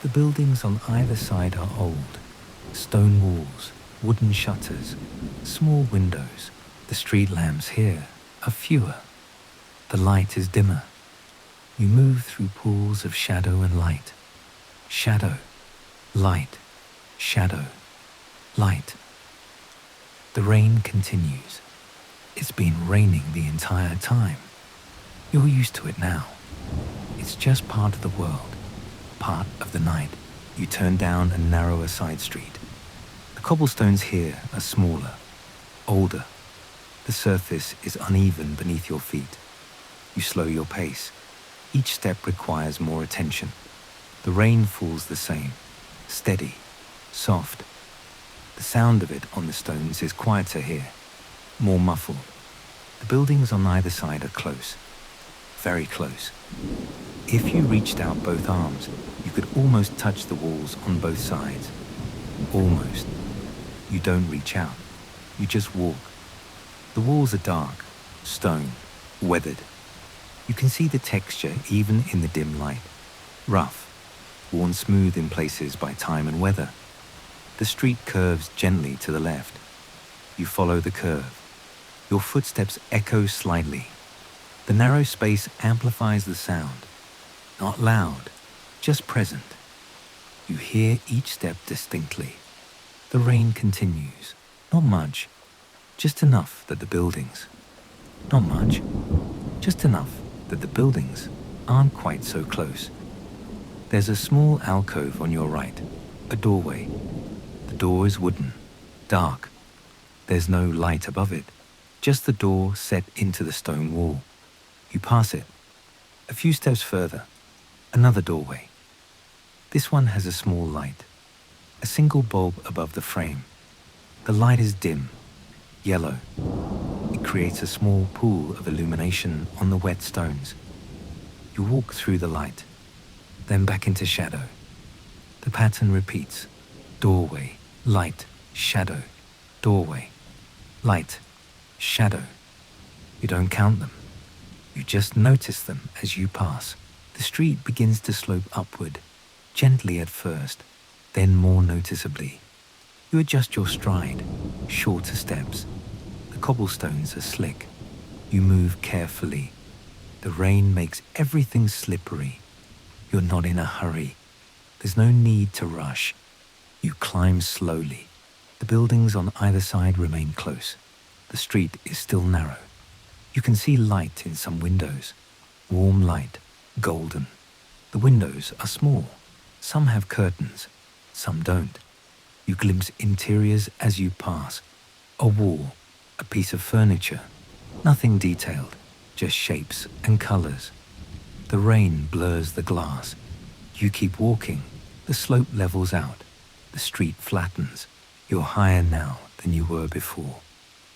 The buildings on either side are old. Stone walls, wooden shutters, small windows. The street lamps here are fewer. The light is dimmer. You move through pools of shadow and light. Shadow, light, shadow, light. The rain continues. It's been raining the entire time. You're used to it now. It's just part of the world, part of the night. You turn down a narrower side street. The cobblestones here are smaller, older. The surface is uneven beneath your feet. You slow your pace. Each step requires more attention. The rain falls the same, steady, soft. The sound of it on the stones is quieter here, more muffled. The buildings on either side are close, very close. If you reached out both arms, you could almost touch the walls on both sides. Almost. You don't reach out. You just walk. The walls are dark, stone, weathered. You can see the texture even in the dim light. Rough, worn smooth in places by time and weather. The street curves gently to the left. You follow the curve. Your footsteps echo slightly. The narrow space amplifies the sound. Not loud, just present. You hear each step distinctly. The rain continues. Not much, just enough that the buildings... Not much, just enough that the buildings aren't quite so close. There's a small alcove on your right, a doorway. The door is wooden, dark. There's no light above it, just the door set into the stone wall. You pass it. A few steps further, another doorway. This one has a small light, a single bulb above the frame. The light is dim, yellow. It creates a small pool of illumination on the wet stones. You walk through the light, then back into shadow. The pattern repeats. Doorway, light, shadow, doorway, light, shadow. You don't count them. You just notice them as you pass. The street begins to slope upward, gently at first, then more noticeably. You adjust your stride, shorter steps. The cobblestones are slick. You move carefully. The rain makes everything slippery. You're not in a hurry. There's no need to rush. You climb slowly. The buildings on either side remain close. The street is still narrow. You can see light in some windows. Warm light, golden. The windows are small. Some have curtains, some don't. You glimpse interiors as you pass. A wall, a piece of furniture. Nothing detailed, just shapes and colors. The rain blurs the glass. You keep walking. The slope levels out. The street flattens. You're higher now than you were before.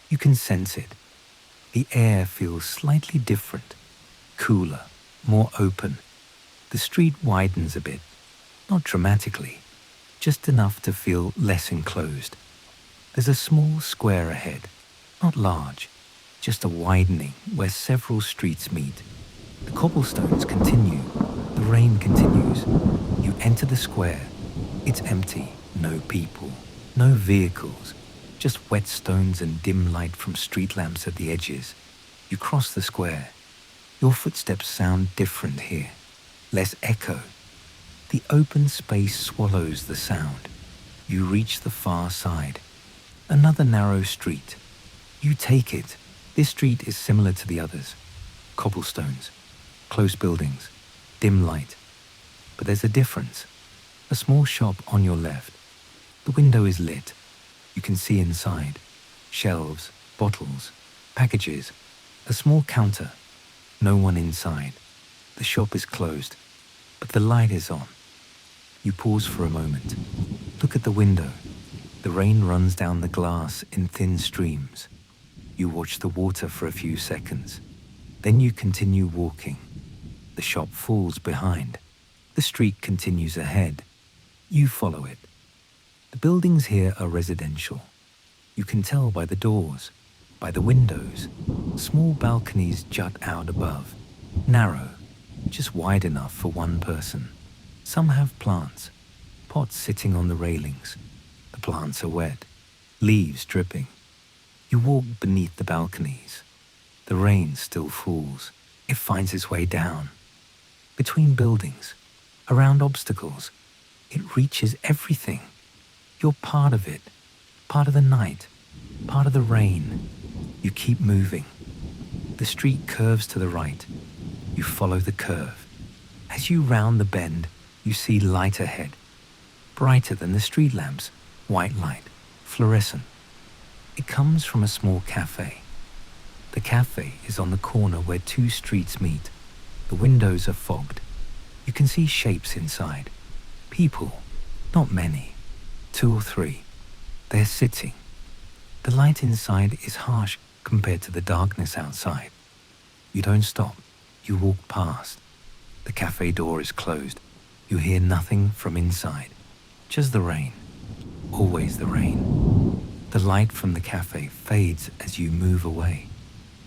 You can sense it. The air feels slightly different, cooler, more open. The street widens a bit, not dramatically, just enough to feel less enclosed. There's a small square ahead, not large, just a widening where several streets meet. The cobblestones continue. The rain continues. You enter the square. It's empty. No people. No vehicles. Just wet stones and dim light from street lamps at the edges. You cross the square. Your footsteps sound different here. Less echo. The open space swallows the sound. You reach the far side. Another narrow street. You take it. This street is similar to the others. Cobblestones, close buildings, dim light. But there's a difference. A small shop on your left. The window is lit. You can see inside. Shelves, bottles, packages, a small counter. No one inside. The shop is closed, but the light is on. You pause for a moment. Look at the window. The rain runs down the glass in thin streams. You watch the water for a few seconds. Then you continue walking. The shop falls behind. The street continues ahead. You follow it. The buildings here are residential. You can tell by the doors, by the windows. Small balconies jut out above. Narrow, just wide enough for one person. Some have plants, pots sitting on the railings. The plants are wet, leaves dripping. You walk beneath the balconies. The rain still falls. It finds its way down. Between buildings, around obstacles, it reaches everything. You're part of it, part of the night, part of the rain. You keep moving. The street curves to the right. You follow the curve. As you round the bend, you see light ahead, brighter than the street lamps, white light, fluorescent. It comes from a small cafe. The cafe is on the corner where two streets meet. The windows are fogged. You can see shapes inside. People, not many, 2 or 3. They're sitting. The light inside is harsh compared to the darkness outside. You don't stop. You walk past. The cafe door is closed. You hear nothing from inside. Just the rain. Always the rain. The light from the cafe fades as you move away.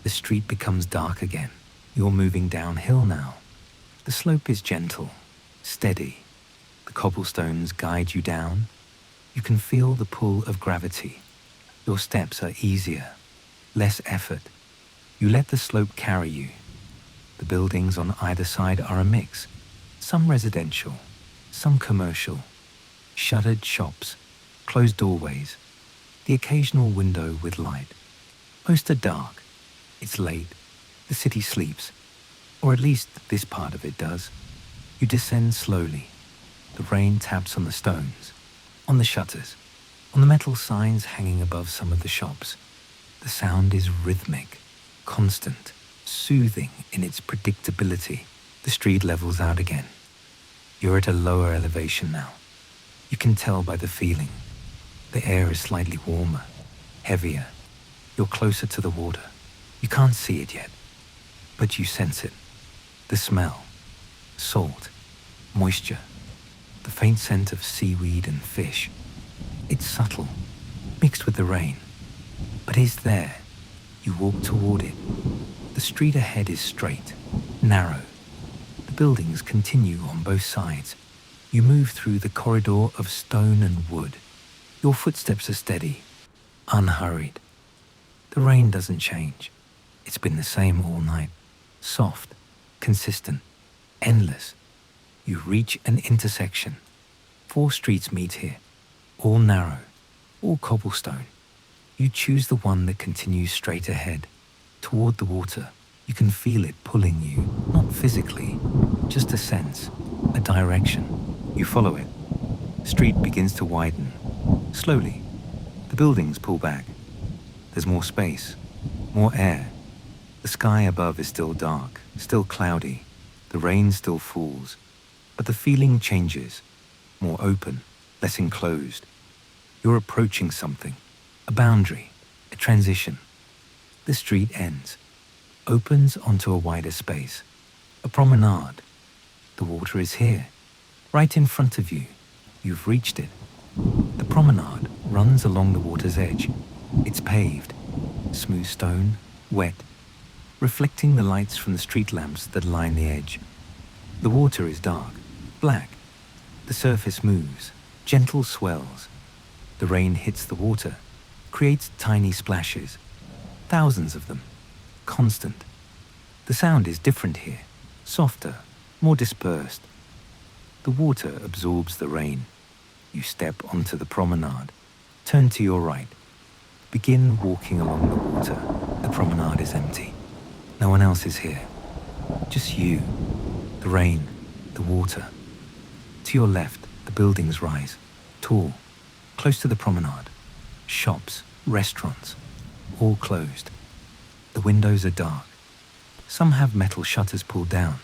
The street becomes dark again. You're moving downhill now. The slope is gentle, steady. The cobblestones guide you down. You can feel the pull of gravity. Your steps are easier, less effort. You let the slope carry you. The buildings on either side are a mix. Some residential, some commercial. Shuttered shops, closed doorways, the occasional window with light. Most are dark. It's late. The city sleeps. Or at least this part of it does. You descend slowly. The rain taps on the stones, on the shutters, on the metal signs hanging above some of the shops. The sound is rhythmic, constant, soothing in its predictability. The street levels out again. You're at a lower elevation now. You can tell by the feeling. The air is slightly warmer, heavier. You're closer to the water. You can't see it yet, but you sense it. The smell, salt, moisture, the faint scent of seaweed and fish. It's subtle, mixed with the rain, but is there. You walk toward it. The street ahead is straight, narrow. The buildings continue on both sides. You move through the corridor of stone and wood. Your footsteps are steady, unhurried. The rain doesn't change. It's been the same all night. Soft, consistent, endless. You reach an intersection. 4 streets meet here, all narrow, all cobblestone. You choose the one that continues straight ahead, toward the water. You can feel it pulling you, not physically, just a sense, a direction. You follow it. Street begins to widen. Slowly, the buildings pull back. There's more space, more air. The sky above is still dark, still cloudy. The rain still falls. But the feeling changes, more open, less enclosed. You're approaching something, a boundary, a transition. The street ends, opens onto a wider space, a promenade. The water is here, right in front of you. You've reached it. The promenade runs along the water's edge. It's paved, smooth stone, wet. reflecting the lights from the street lamps that line the edge. The water is dark, black. The surface moves, gentle swells. The rain hits the water, creates tiny splashes, thousands of them, constant. The sound is different here, softer, more dispersed. The water absorbs the rain. You step onto the promenade, turn to your right, begin walking along the water. The promenade is empty. No one else is here. Just you, the rain, the water. To your left, the buildings rise, tall, close to the promenade. Shops, restaurants, all closed. The windows are dark. Some have metal shutters pulled down,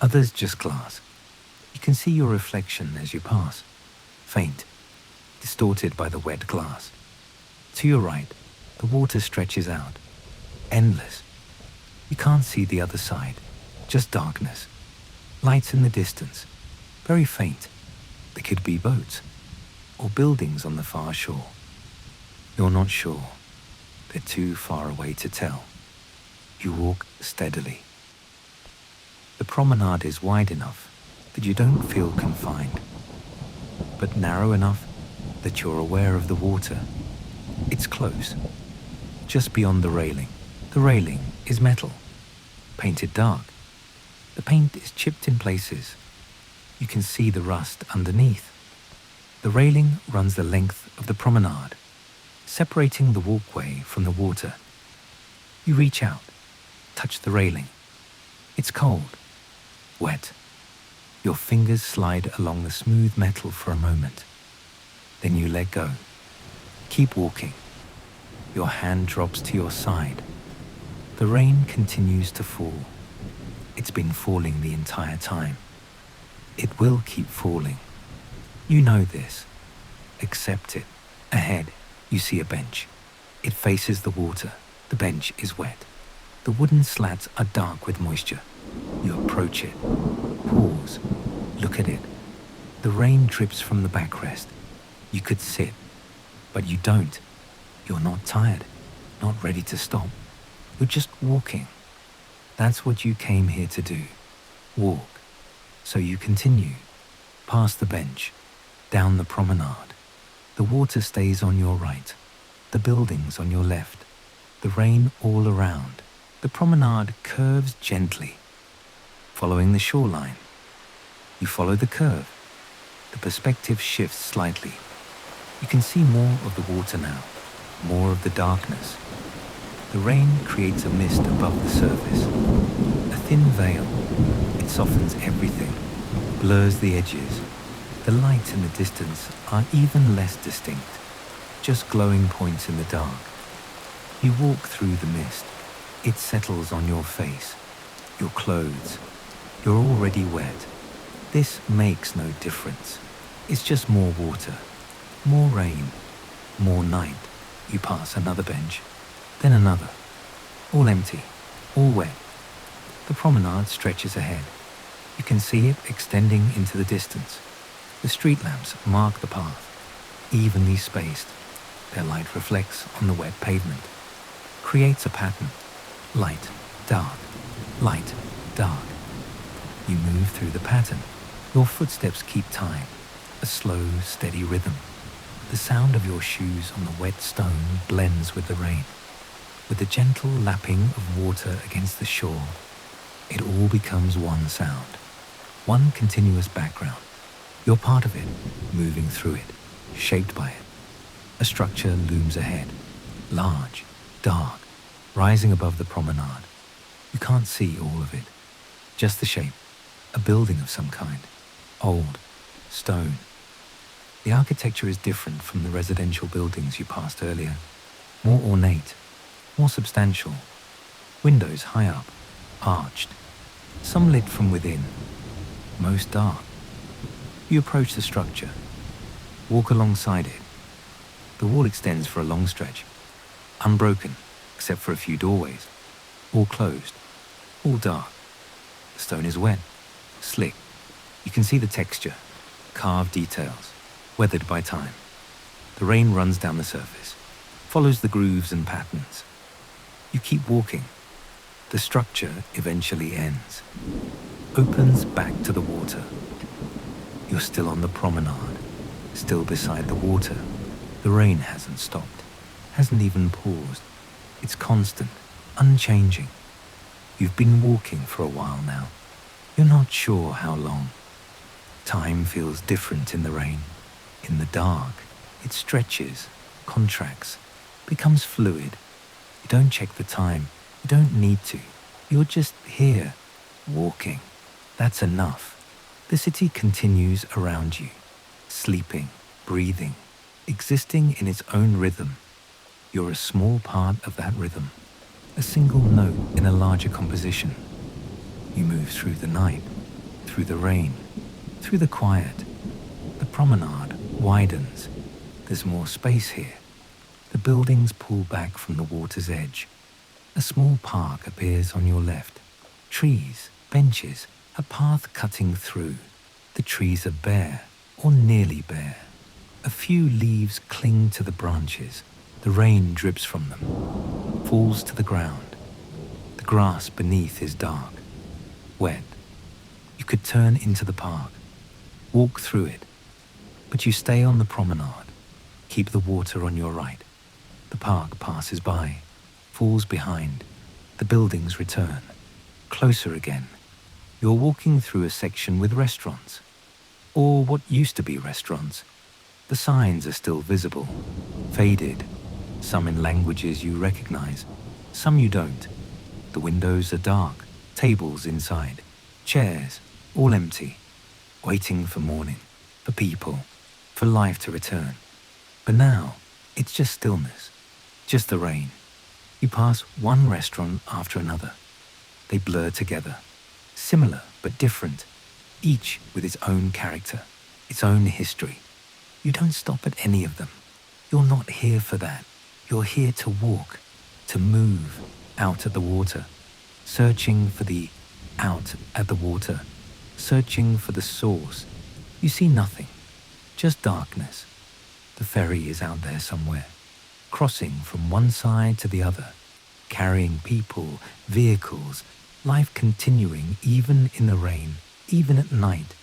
others just glass. You can see your reflection as you pass, faint, distorted by the wet glass. To your right, the water stretches out, endless. You can't see the other side, just darkness. Lights in the distance, very faint. They could be boats or buildings on the far shore. You're not sure. They're too far away to tell. You walk steadily. The promenade is wide enough that you don't feel confined, but narrow enough that you're aware of the water. It's close, just beyond the railing. The railing is metal, painted dark. The paint is chipped in places. You can see the rust underneath. The railing runs the length of the promenade, separating the walkway from the water. You reach out, touch the railing. It's cold, wet. Your fingers slide along the smooth metal for a moment. Then you let go. Keep walking. Your hand drops to your side. The rain continues to fall. It's been falling the entire time. It will keep falling. You know this. Accept it. Ahead, you see a bench. It faces the water. The bench is wet. The wooden slats are dark with moisture. You approach it. Pause. Look at it. The rain drips from the backrest. You could sit, but you don't. You're not tired, not ready to stop. You're just walking. That's what you came here to do. Walk. So you continue, past the bench, down the promenade. The water stays on your right, the buildings on your left, the rain all around. The promenade curves gently, following the shoreline. You follow the curve. The perspective shifts slightly. You can see more of the water now, more of the darkness. The rain creates a mist above the surface, a thin veil. It softens everything, blurs the edges. The lights in the distance are even less distinct, just glowing points in the dark. You walk through the mist. It settles on your face, your clothes. You're already wet. This makes no difference. It's just more water, more rain, more night. You pass another bench, then another, all empty, all wet. The promenade stretches ahead. You can see it extending into the distance. The street lamps mark the path, evenly spaced. Their light reflects on the wet pavement, creates a pattern. Light, dark, light, dark. You move through the pattern. Your footsteps keep time, a slow, steady rhythm. The sound of your shoes on the wet stone blends with the rain. With the gentle lapping of water against the shore, it all becomes one sound, one continuous background. You're part of it, moving through it, shaped by it. A structure looms ahead, large, dark, rising above the promenade. You can't see all of it, just the shape, a building of some kind, old, stone. The architecture is different from the residential buildings you passed earlier, more ornate, more substantial. Windows high up, arched, some lit from within, most dark. You approach the structure, walk alongside it. The wall extends for a long stretch, unbroken except for a few doorways, all closed, all dark. The stone is wet, slick. You can see the texture, carved details, weathered by time. The rain runs down the surface, follows the grooves and patterns. You keep walking. The structure eventually ends, opens back to the water. You're still on the promenade, still beside the water. The rain hasn't stopped, hasn't even paused. It's constant, unchanging. You've been walking for a while now. You're not sure how long. Time feels different in the rain. In the dark, it stretches, contracts, becomes fluid. You don't check the time. You don't need to. You're just here, walking. That's enough. The city continues around you, sleeping, breathing, existing in its own rhythm. You're a small part of that rhythm, a single note in a larger composition. You move through the night, through the rain, through the quiet. The promenade widens. There's more space here. The buildings pull back from the water's edge. A small park appears on your left. Trees, benches, a path cutting through. The trees are bare, or nearly bare. A few leaves cling to the branches. The rain drips from them, falls to the ground. The grass beneath is dark, wet. You could turn into the park, walk through it, but you stay on the promenade. Keep the water on your right. The park passes by, falls behind. The buildings return, closer again. You're walking through a section with restaurants, or what used to be restaurants. The signs are still visible, faded, some in languages you recognize, some you don't. The windows are dark, tables inside, chairs, all empty, waiting for morning, for people, for life to return. But now, it's just stillness, just the rain. You pass one restaurant after another. They blur together, similar but different, each with its own character, its own history. You don't stop at any of them. You're not here for that. You're here to walk, to move out at the water, searching for the out at the water, searching for the source. You see nothing, just darkness. The ferry is out there somewhere, crossing from one side to the other, carrying people, vehicles, life continuing even in the rain, even at night.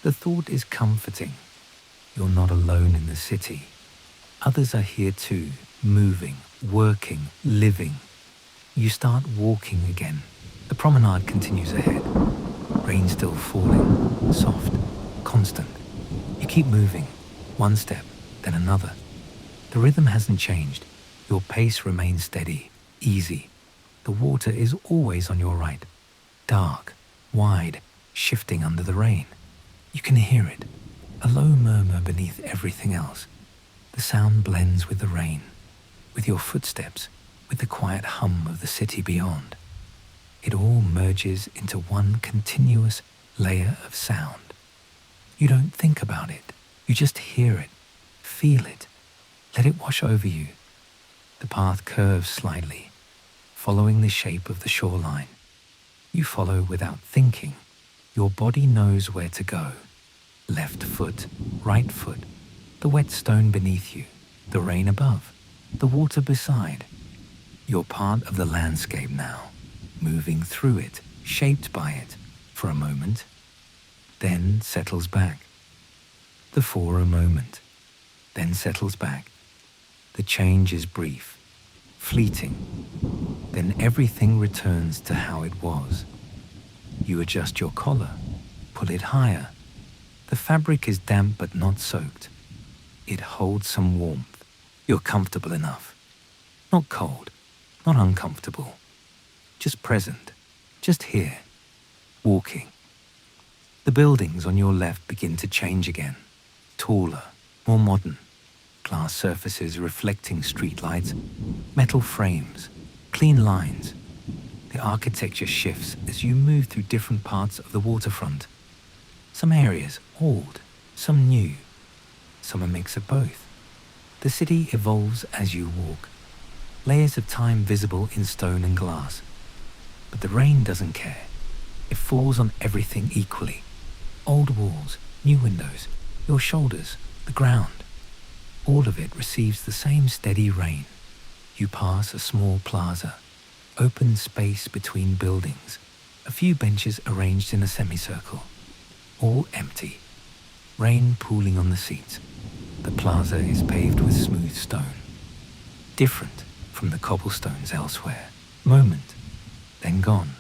The thought is comforting. You're not alone in the city. Others are here too, moving, working, living. You start walking again. The promenade continues ahead. Rain still falling, soft, constant. You keep moving, one step, then another. The rhythm hasn't changed. Your pace remains steady, easy. The water is always on your right, dark, wide, shifting under the rain. You can hear it, a low murmur beneath everything else. The sound blends with the rain, with your footsteps, with the quiet hum of the city beyond. It all merges into one continuous layer of sound. You don't think about it. You just hear it, feel it, let it wash over you. The path curves slightly, following the shape of the shoreline. You follow without thinking. Your body knows where to go. Left foot, right foot, the wet stone beneath you, the rain above, the water beside. You're part of the landscape now, moving through it, shaped by it, for a moment, then settles back. The for a moment, then settles back. The change is brief, fleeting, then everything returns to how it was. You adjust your collar, pull it higher. The fabric is damp but not soaked. It holds some warmth. You're comfortable enough. Not cold, not uncomfortable. Just present, just here, walking. The buildings on your left begin to change again. Taller, more modern. Glass surfaces reflecting streetlights, metal frames, clean lines. The architecture shifts as you move through different parts of the waterfront. Some areas old, some new, some a mix of both. The city evolves as you walk. Layers of time visible in stone and glass. But the rain doesn't care. It falls on everything equally. Old walls, new windows, your shoulders, the ground. All of it receives the same steady rain. You pass a small plaza. Open space between buildings, a few benches arranged in a semicircle, all empty, rain pooling on the seats. The plaza is paved with smooth stone, different from the cobblestones elsewhere. Moment, then gone.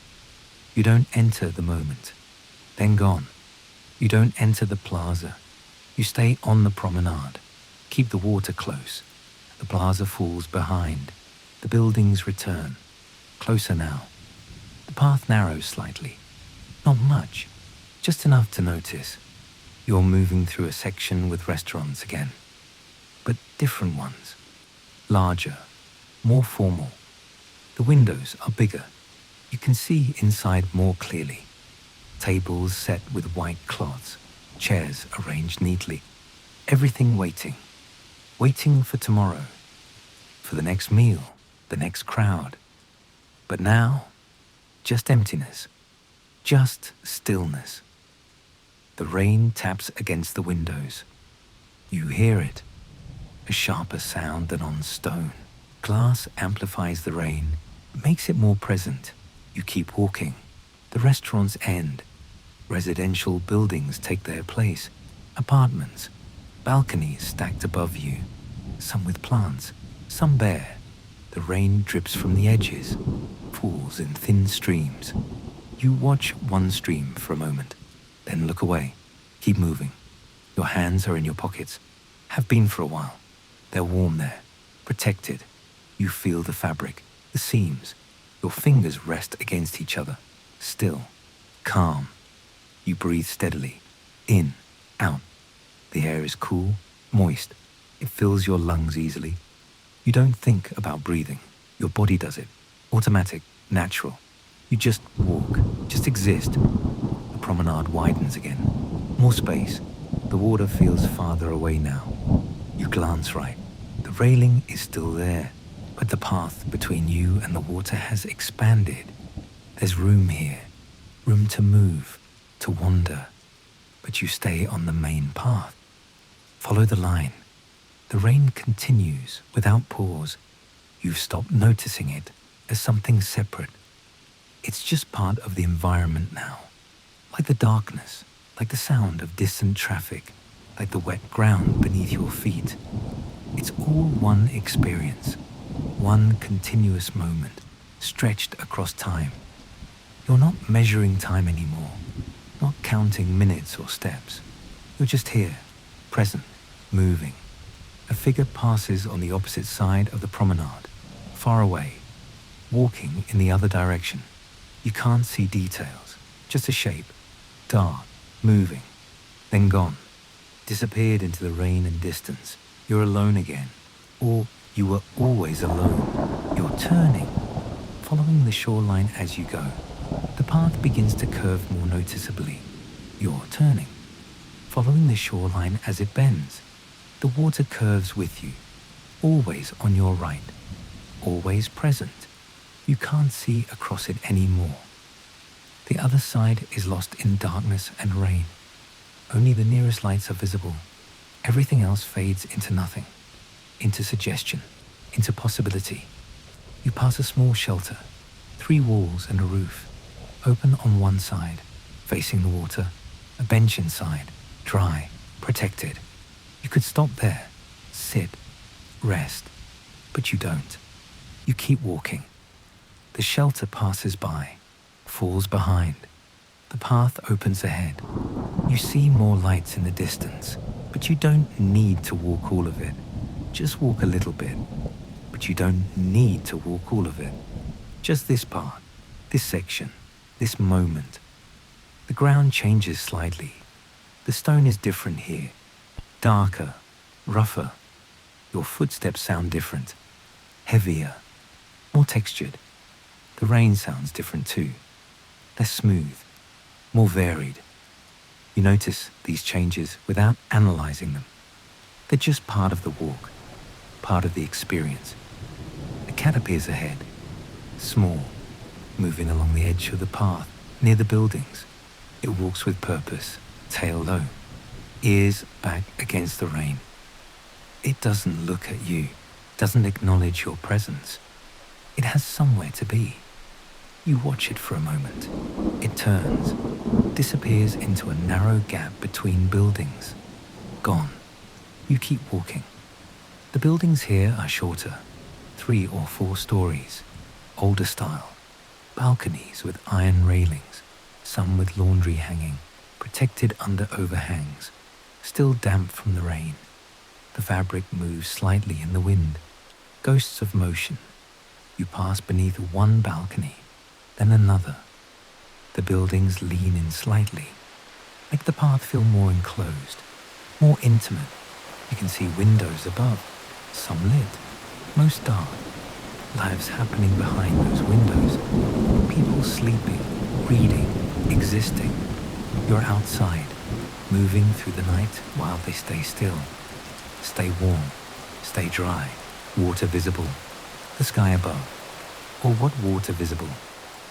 You don't enter the moment, then gone. You don't enter the plaza. You stay on the promenade. Keep the water close. The plaza falls behind. The buildings return. Closer now. The path narrows slightly. Not much, just enough to notice. You're moving through a section with restaurants again, but different ones. Larger, more formal. The windows are bigger. You can see inside more clearly. Tables set with white cloths, chairs arranged neatly. Everything waiting. Waiting for tomorrow. For the next meal, the next crowd. But now, just emptiness. Just stillness. The rain taps against the windows. You hear it. A sharper sound than on stone. Glass amplifies the rain, makes it more present. You keep walking. The restaurants end. Residential buildings take their place. Apartments. Balconies stacked above you. Some with plants, some bare. The rain drips from the edges, falls in thin streams. You watch one stream for a moment, then look away. Keep moving. Your hands are in your pockets. Have been for a while. They're warm there, protected. You feel the fabric, the seams. Your fingers rest against each other, still, calm. You breathe steadily, in, out. The air is cool, moist. It fills your lungs easily. You don't think about breathing. Your body does it. Automatic, natural. You just walk, just exist. The promenade widens again. More space. The water feels farther away now. You glance right. The railing is still there, but the path between you and the water has expanded. There's room here, room to move, to wander. But you stay on the main path. Follow the line. The rain continues without pause. You've stopped noticing it as something separate. It's just part of the environment now. Like the darkness, like the sound of distant traffic, like the wet ground beneath your feet. It's all one experience, one continuous moment, stretched across time. You're not measuring time anymore, not counting minutes or steps. You're just here, present, moving. A figure passes on the opposite side of the promenade, far away, walking in the other direction. You can't see details, just a shape, dark, moving, then gone, disappeared into the rain and distance. You're alone again, or you were always alone. You're turning, following the shoreline as you go. The path begins to curve more noticeably. You're turning, following the shoreline as it bends. The water curves with you, always on your right, always present. You can't see across it anymore. The other side is lost in darkness and rain. Only the nearest lights are visible. Everything else fades into nothing, into suggestion, into possibility. You pass a small shelter, 3 walls and a roof, open on one side, facing the water, a bench inside, dry, protected. You could stop there, sit, rest, but you don't. You keep walking. The shelter passes by, falls behind. The path opens ahead. You see more lights in the distance, but you don't need to walk all of it. Just walk a little bit. But you don't need to walk all of it. Just this part, this section, this moment. The ground changes slightly. The stone is different here. Darker, rougher. Your footsteps sound different, heavier, more textured. The rain sounds different too, less smooth, more varied. You notice these changes without analyzing them. They're just part of the walk, part of the experience. A cat appears ahead, small, moving along the edge of the path near the buildings. It walks with purpose, tail low, ears back against the rain. It doesn't look at you, doesn't acknowledge your presence. It has somewhere to be. You watch it for a moment. It turns, disappears into a narrow gap between buildings. Gone. You keep walking. The buildings here are shorter, 3 or 4 stories, older style, balconies with iron railings, some with laundry hanging, protected under overhangs, still damp from the rain. The fabric moves slightly in the wind, ghosts of motion. You pass beneath one balcony, then another. The buildings lean in slightly, make the path feel more enclosed, more intimate. You can see windows above, some lit, most dark. Lives happening behind those windows. People sleeping, reading, existing. You're outside, moving through the night while they stay still. Stay warm, stay dry, water visible, the sky above. Or what water visible?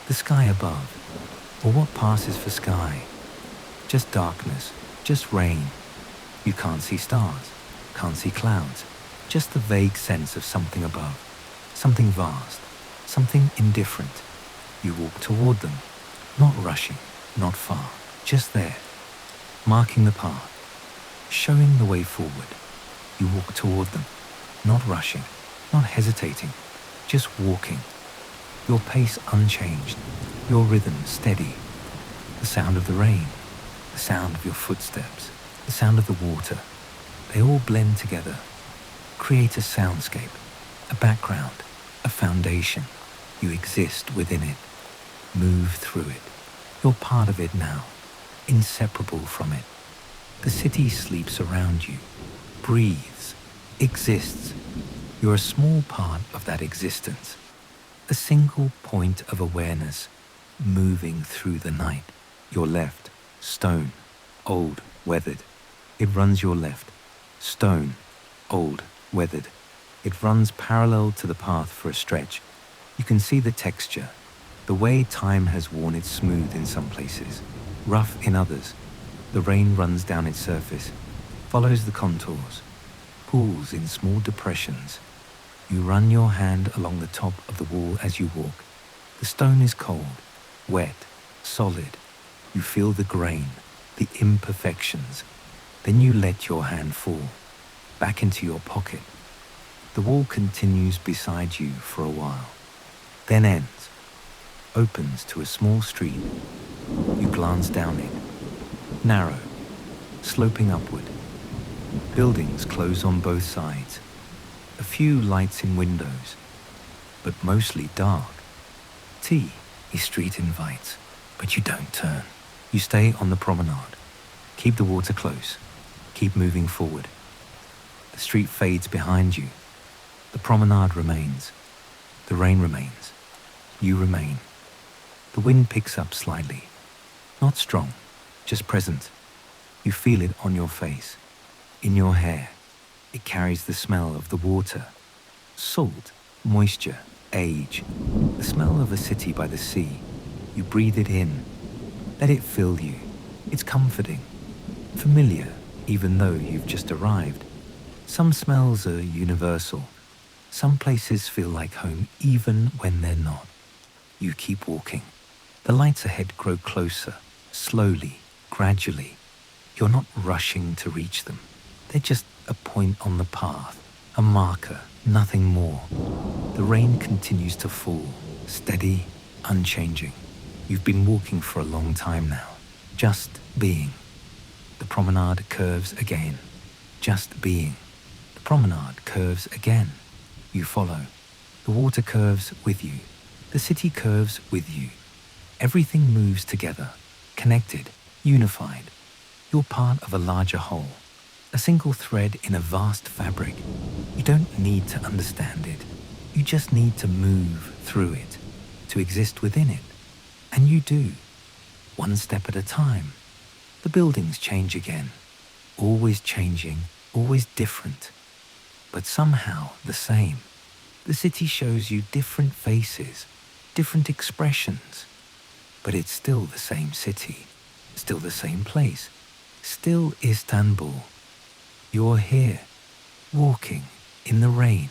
The sky above. Or what passes for sky? Just darkness, just rain. You can't see stars, can't see clouds, just the vague sense of something above, something vast, something indifferent. You walk toward them, not rushing, not far, just there, marking the path, showing the way forward. You walk toward them, not rushing, not hesitating, just walking. Your pace unchanged, your rhythm steady. The sound of the rain, the sound of your footsteps, the sound of the water, they all blend together, create a soundscape, a background, a foundation. You exist within it, move through it. You're part of it now, inseparable from it. The city sleeps around you, breathes, exists. You're a small part of that existence, a single point of awareness, moving through the night. Your left, stone, old, weathered. It runs your left, stone, old, weathered. It runs parallel to the path for a stretch. You can see the texture, the way time has worn it smooth in some places, rough in others. The rain runs down its surface, follows the contours, pools in small depressions. You run your hand along the top of the wall as you walk. The stone is cold, wet, solid. You feel the grain, the imperfections. Then you let your hand fall, back into your pocket. The wall continues beside you for a while, then ends, opens to a small street. You glance down it, narrow, sloping upward. Buildings close on both sides. A few lights in windows, but mostly dark. Tea, the street invites, but you don't turn. You stay on the promenade. Keep the water close. Keep moving forward. The street fades behind you. The promenade remains. The rain remains. You remain. The wind picks up slightly. Not strong, just present. You feel it on your face, in your hair. It carries the smell of the water, salt, moisture, age, the smell of a city by the sea. You breathe it in. Let it fill you. It's comforting, familiar, even though you've just arrived. Some smells are universal. Some places feel like home even when they're not. You keep walking. The lights ahead grow closer, slowly, gradually. You're not rushing to reach them. They're just a point on the path, a marker, nothing more. The rain continues to fall, steady, unchanging. You've been walking for a long time now, just being. The promenade curves again, just being. The promenade curves again. You follow. The water curves with you. The city curves with you. Everything moves together, connected, unified. You're part of a larger whole, a single thread in a vast fabric. You don't need to understand it. You just need to move through it, to exist within it. And you do, one step at a time. The buildings change again, always changing, always different, but somehow the same. The city shows you different faces, different expressions, but it's still the same city, still the same place, still Istanbul. You're here, walking in the rain,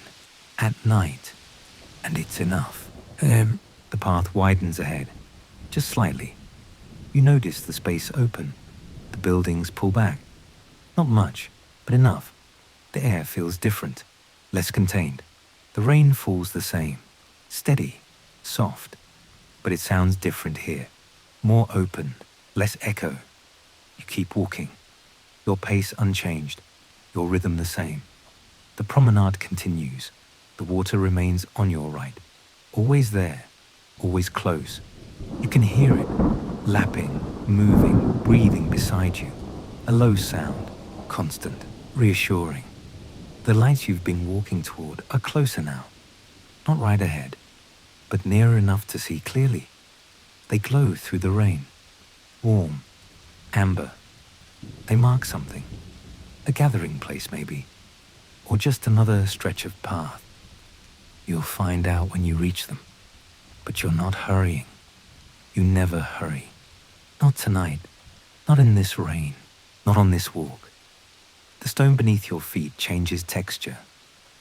at night, and it's enough. The path widens ahead, just slightly. You notice the space open. The buildings pull back. Not much, but enough. The air feels different, less contained. The rain falls the same, steady, soft. But it sounds different here. More open, less echo. You keep walking. Your pace unchanged, your rhythm the same. The promenade continues. The water remains on your right. Always there, always close. You can hear it, lapping, moving, breathing beside you. A low sound, constant, reassuring. The lights you've been walking toward are closer now. Not right ahead, but near enough to see clearly. They glow through the rain. Warm, amber. They mark something. A gathering place maybe, or just another stretch of path. You'll find out when you reach them, but you're not hurrying. You never hurry. Not tonight, not in this rain, not on this walk. The stone beneath your feet changes texture.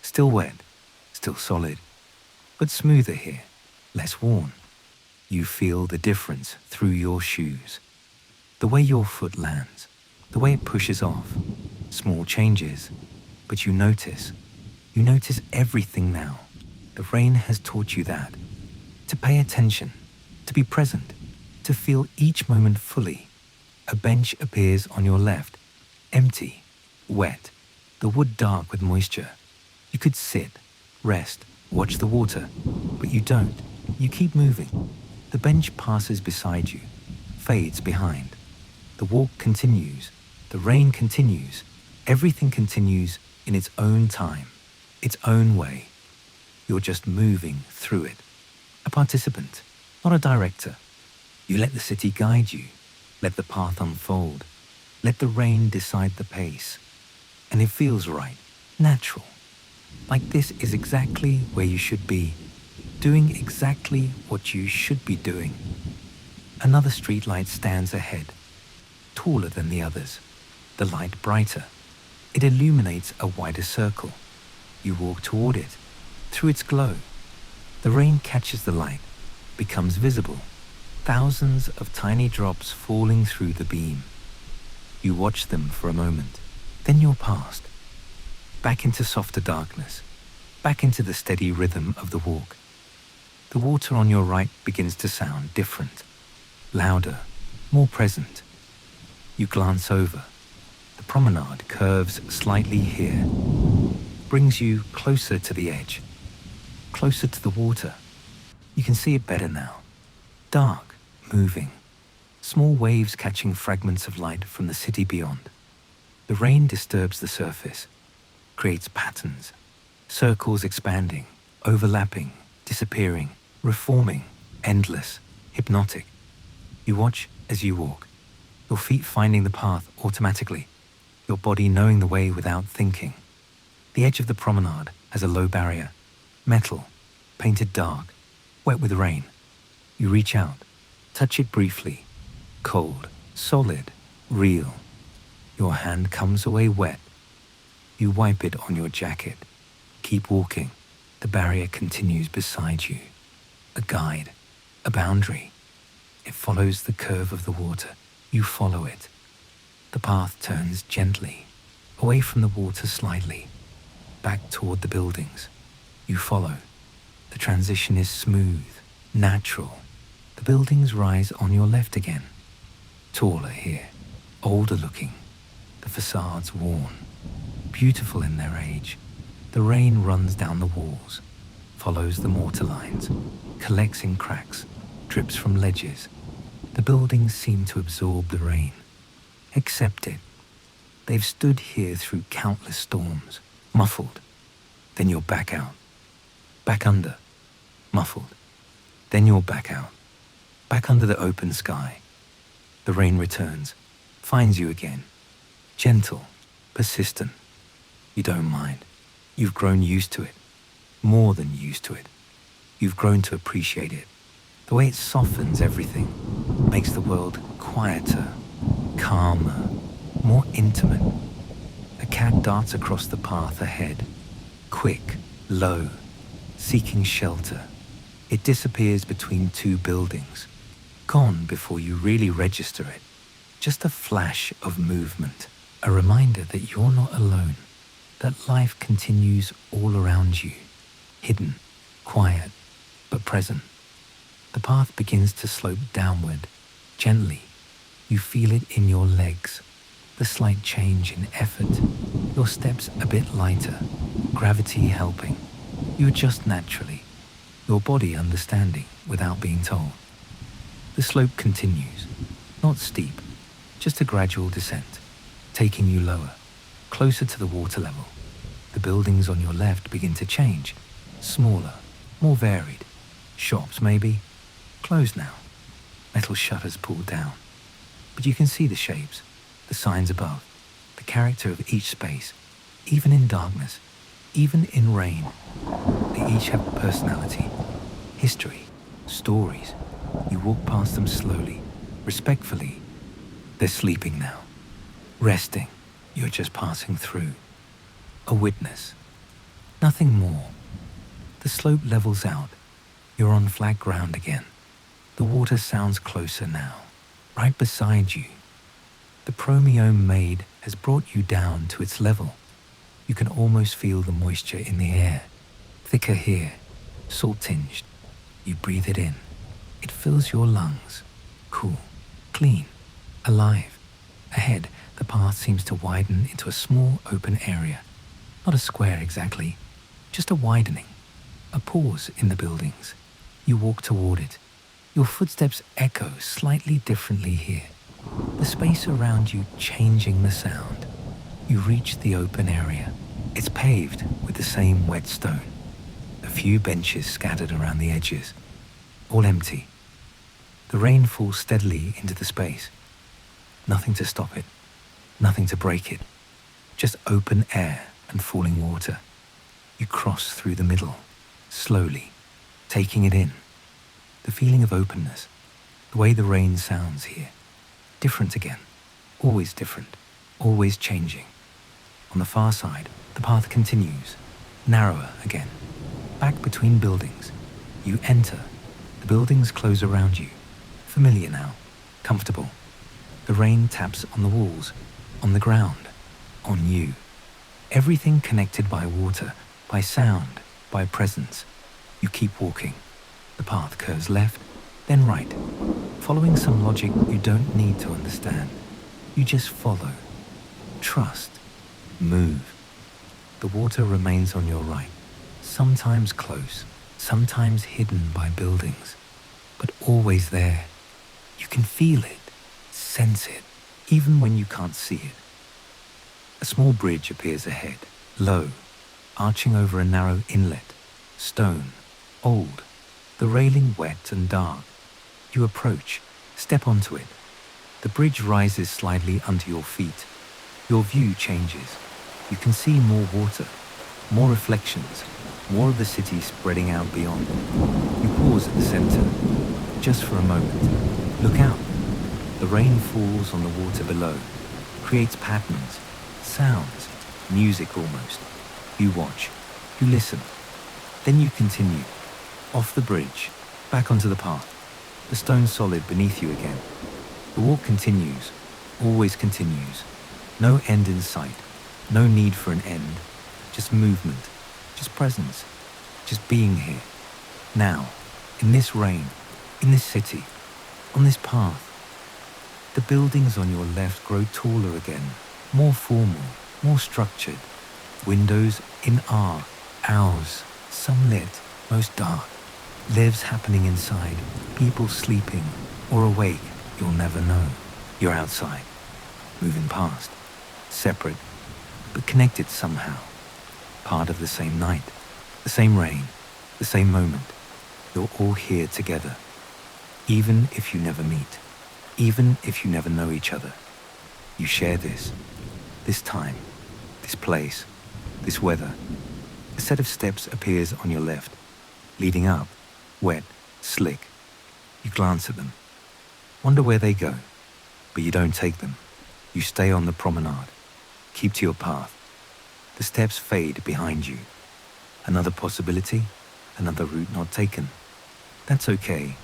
Still wet, still solid, but smoother here, less worn. You feel the difference through your shoes. The way your foot lands, the way it pushes off. Small changes, but you notice. You notice everything now. The rain has taught you that. To pay attention, to be present, to feel each moment fully. A bench appears on your left, empty, wet, the wood dark with moisture. You could sit, rest, watch the water, but you don't. You keep moving. The bench passes beside you, fades behind. The walk continues. The rain continues. Everything continues in its own time, its own way. You're just moving through it. A participant, not a director. You let the city guide you. Let the path unfold. Let the rain decide the pace. And it feels right, natural. Like this is exactly where you should be, doing exactly what you should be doing. Another streetlight stands ahead, taller than the others, the light brighter. It illuminates a wider circle. You walk toward it, through its glow. The rain catches the light, becomes visible. Thousands of tiny drops falling through the beam. You watch them for a moment, then you're past. Back into softer darkness, back into the steady rhythm of the walk. The water on your right begins to sound different, louder, more present. You glance over. The promenade curves slightly here, brings you closer to the edge, closer to the water. You can see it better now. Dark, moving, small waves catching fragments of light from the city beyond. The rain disturbs the surface, creates patterns, circles expanding, overlapping, disappearing, reforming, endless, hypnotic. You watch as you walk, your feet finding the path automatically, your body knowing the way without thinking. The edge of the promenade has a low barrier, metal, painted dark, wet with rain. You reach out, touch it briefly, cold, solid, real. Your hand comes away wet. You wipe it on your jacket. Keep walking. The barrier continues beside you. A guide, a boundary. It follows the curve of the water. You follow it. The path turns gently, away from the water slightly, back toward the buildings. You follow. The transition is smooth, natural. The buildings rise on your left again. Taller here, older looking. The facades worn, beautiful in their age. The rain runs down the walls, follows the mortar lines, collects in cracks, drips from ledges. The buildings seem to absorb the rain, accept it. They've stood here through countless storms, muffled. Then you're back out, back under, muffled. Then you're back out, back under the open sky. The rain returns, finds you again, gentle, persistent. You don't mind. You've grown used to it, more than used to it. You've grown to appreciate it. The way it softens everything, makes the world quieter, calmer, more intimate. A cat darts across the path ahead, quick, low, seeking shelter. It disappears between two buildings, gone before you really register it. Just a flash of movement, a reminder that you're not alone, that life continues all around you, hidden, quiet, but present. The path begins to slope downward, gently. You feel it in your legs, the slight change in effort, your steps a bit lighter, gravity helping. You adjust naturally, your body understanding without being told. The slope continues, not steep, just a gradual descent, taking you lower, closer to the water level. The buildings on your left begin to change, smaller, more varied. Shops maybe, closed now. Metal shutters pulled down. But you can see the shapes, the signs above, the character of each space, even in darkness, even in rain. They each have personality, history, stories. You walk past them slowly, respectfully. They're sleeping now, resting. You're just passing through. A witness, nothing more. The slope levels out. You're on flat ground again. The water sounds closer now, right beside you. The Promeo maid has brought you down to its level. You can almost feel the moisture in the air, thicker here, salt-tinged. You breathe it in. It fills your lungs, cool, clean, alive. Ahead, the path seems to widen into a small open area. Not a square exactly, just a widening, a pause in the buildings. You walk toward it. Your footsteps echo slightly differently here, the space around you changing the sound. You reach the open area. It's paved with the same wet stone. A few benches scattered around the edges, all empty. The rain falls steadily into the space. Nothing to stop it, nothing to break it, just open air and falling water. You cross through the middle, slowly, taking it in. The feeling of openness, the way the rain sounds here. Different again, always different, always changing. On the far side, the path continues, narrower again. Back between buildings, you enter. The buildings close around you. Familiar now, comfortable. The rain taps on the walls, on the ground, on you. Everything connected by water, by sound, by presence. You keep walking. The path curves left, then right, following some logic you don't need to understand. You just follow. Trust. Move. The water remains on your right, sometimes close, sometimes hidden by buildings, but always there. You can feel it, sense it, even when you can't see it. A small bridge appears ahead, low, arching over a narrow inlet, stone, old, the railing wet and dark. You approach, step onto it. The bridge rises slightly under your feet. Your view changes. You can see more water, more reflections, more of the city spreading out beyond. You pause at the center, just for a moment. Look out. The rain falls on the water below, creates patterns, sounds, music almost. You watch, you listen. Then you continue, off the bridge, back onto the path, the stone solid beneath you again. The walk continues, always continues. No end in sight, no need for an end. Just movement, just presence, just being here. Now, in this rain, in this city, on this path. The buildings on your left grow taller again, more formal, more structured. Windows in ours, some lit, most dark. Lives happening inside, people sleeping or awake, you'll never know. You're outside, moving past, separate, but connected somehow. Part of the same night, the same rain, the same moment. You're all here together, even if you never meet, even if you never know each other. You share this time, this place, this weather. A set of steps appears on your left, leading up, wet, slick. You glance at them, wonder where they go, but you don't take them. You stay on the promenade, keep to your path. The steps fade behind you. Another possibility, another route not taken. That's okay.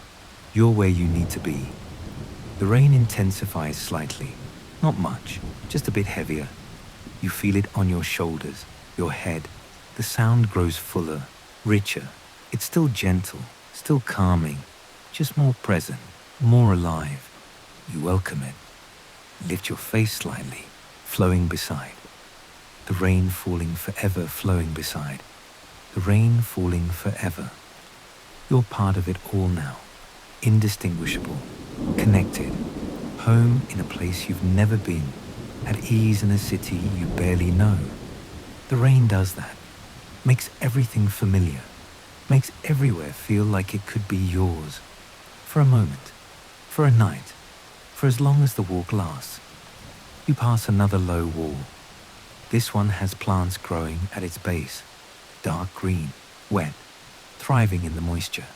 You're where you need to be. The rain intensifies slightly. Not much, just a bit heavier. You feel it on your shoulders, your head. The sound grows fuller, richer. It's still gentle, still calming, just more present, more alive. You welcome it. Lift your face slightly, flowing beside. The rain falling forever, flowing beside. The rain falling forever. You're part of it all now. Indistinguishable, connected, home in a place you've never been, at ease in a city you barely know. The rain does that, makes everything familiar, makes everywhere feel like it could be yours. For a moment, for a night, for as long as the walk lasts. You pass another low wall. This one has plants growing at its base, dark green, wet, thriving in the moisture.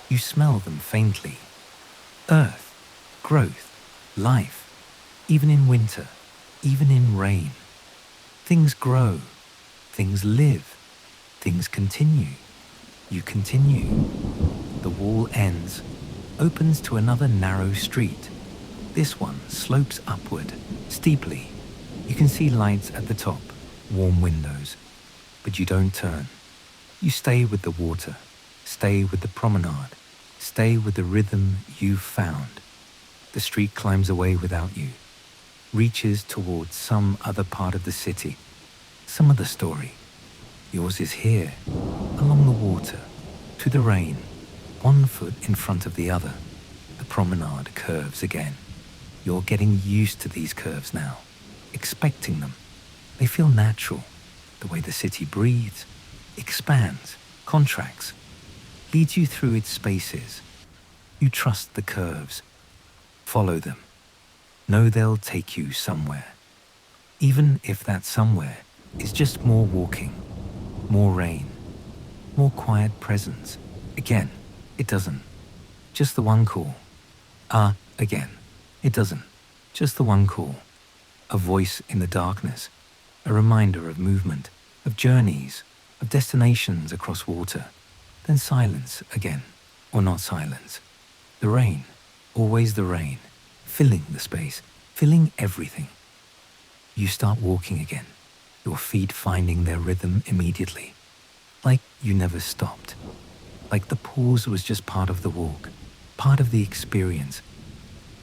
You smell them faintly. Earth, growth, life, even in winter, even in rain. Things grow, things live, things continue. You continue. The wall ends, opens to another narrow street. This one slopes upward, steeply. You can see lights at the top, warm windows. But you don't turn. You stay with the water, stay with the promenade, stay with the rhythm you've found. The street climbs away without you, reaches towards some other part of the city, some other story. Yours is here, along the water, to the rain, one foot in front of the other. The promenade curves again. You're getting used to these curves now, expecting them. They feel natural, the way the city breathes, expands, contracts, leads you through its spaces. You trust the curves. Follow them. Know they'll take you somewhere. Even if that somewhere is just more walking, more rain, more quiet presence. Again, it doesn't. Just the one call. Again, it doesn't. Just the one call. A voice in the darkness. A reminder of movement, of journeys, of destinations across water. Then silence again, or not silence. The rain, always the rain, filling the space, filling everything. You start walking again, your feet finding their rhythm immediately. Like you never stopped. Like the pause was just part of the walk, part of the experience.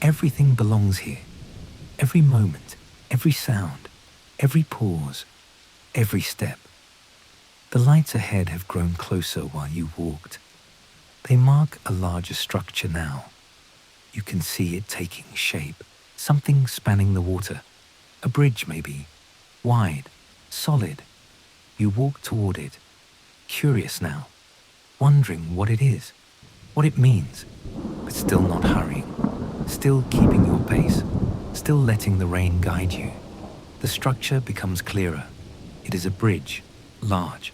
Everything belongs here. Every moment, every sound, every pause, every step. The lights ahead have grown closer while you walked. They mark a larger structure now. You can see it taking shape, something spanning the water. A bridge maybe, wide, solid. You walk toward it, curious now, wondering what it is, what it means, but still not hurrying, still keeping your pace, still letting the rain guide you. The structure becomes clearer. It is a bridge, large,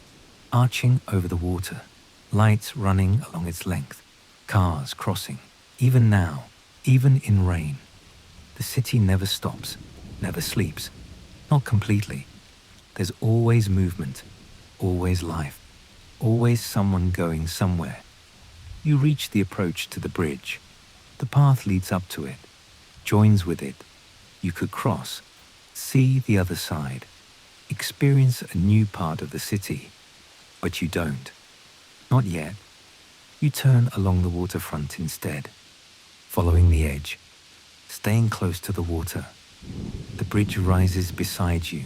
arching over the water, lights running along its length, cars crossing, even now, even in rain. The city never stops, never sleeps, not completely. There's always movement, always life, always someone going somewhere. You reach the approach to the bridge. The path leads up to it, joins with it. You could cross, see the other side, experience a new part of the city, but you don't. Not yet. You turn along the waterfront instead, following the edge, staying close to the water. The bridge rises beside you,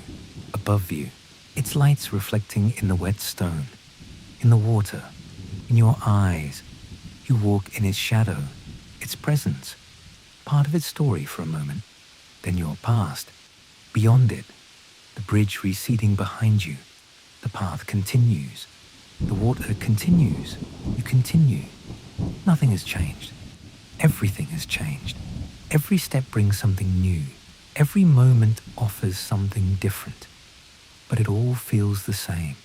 above you, its lights reflecting in the wet stone, in the water, in your eyes. You walk in its shadow, its presence, part of its story for a moment. Then you're past, beyond it, the bridge receding behind you. The path continues. The water continues. You continue. Nothing has changed. Everything has changed. Every step brings something new. Every moment offers something different. But it all feels the same.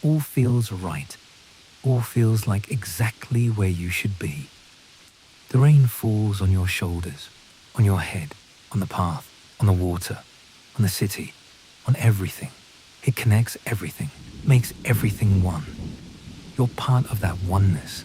All feels right. All feels like exactly where you should be. The rain falls on your shoulders, on your head, on the path, on the water, on the city, on everything. It connects everything, makes everything one. You're part of that oneness.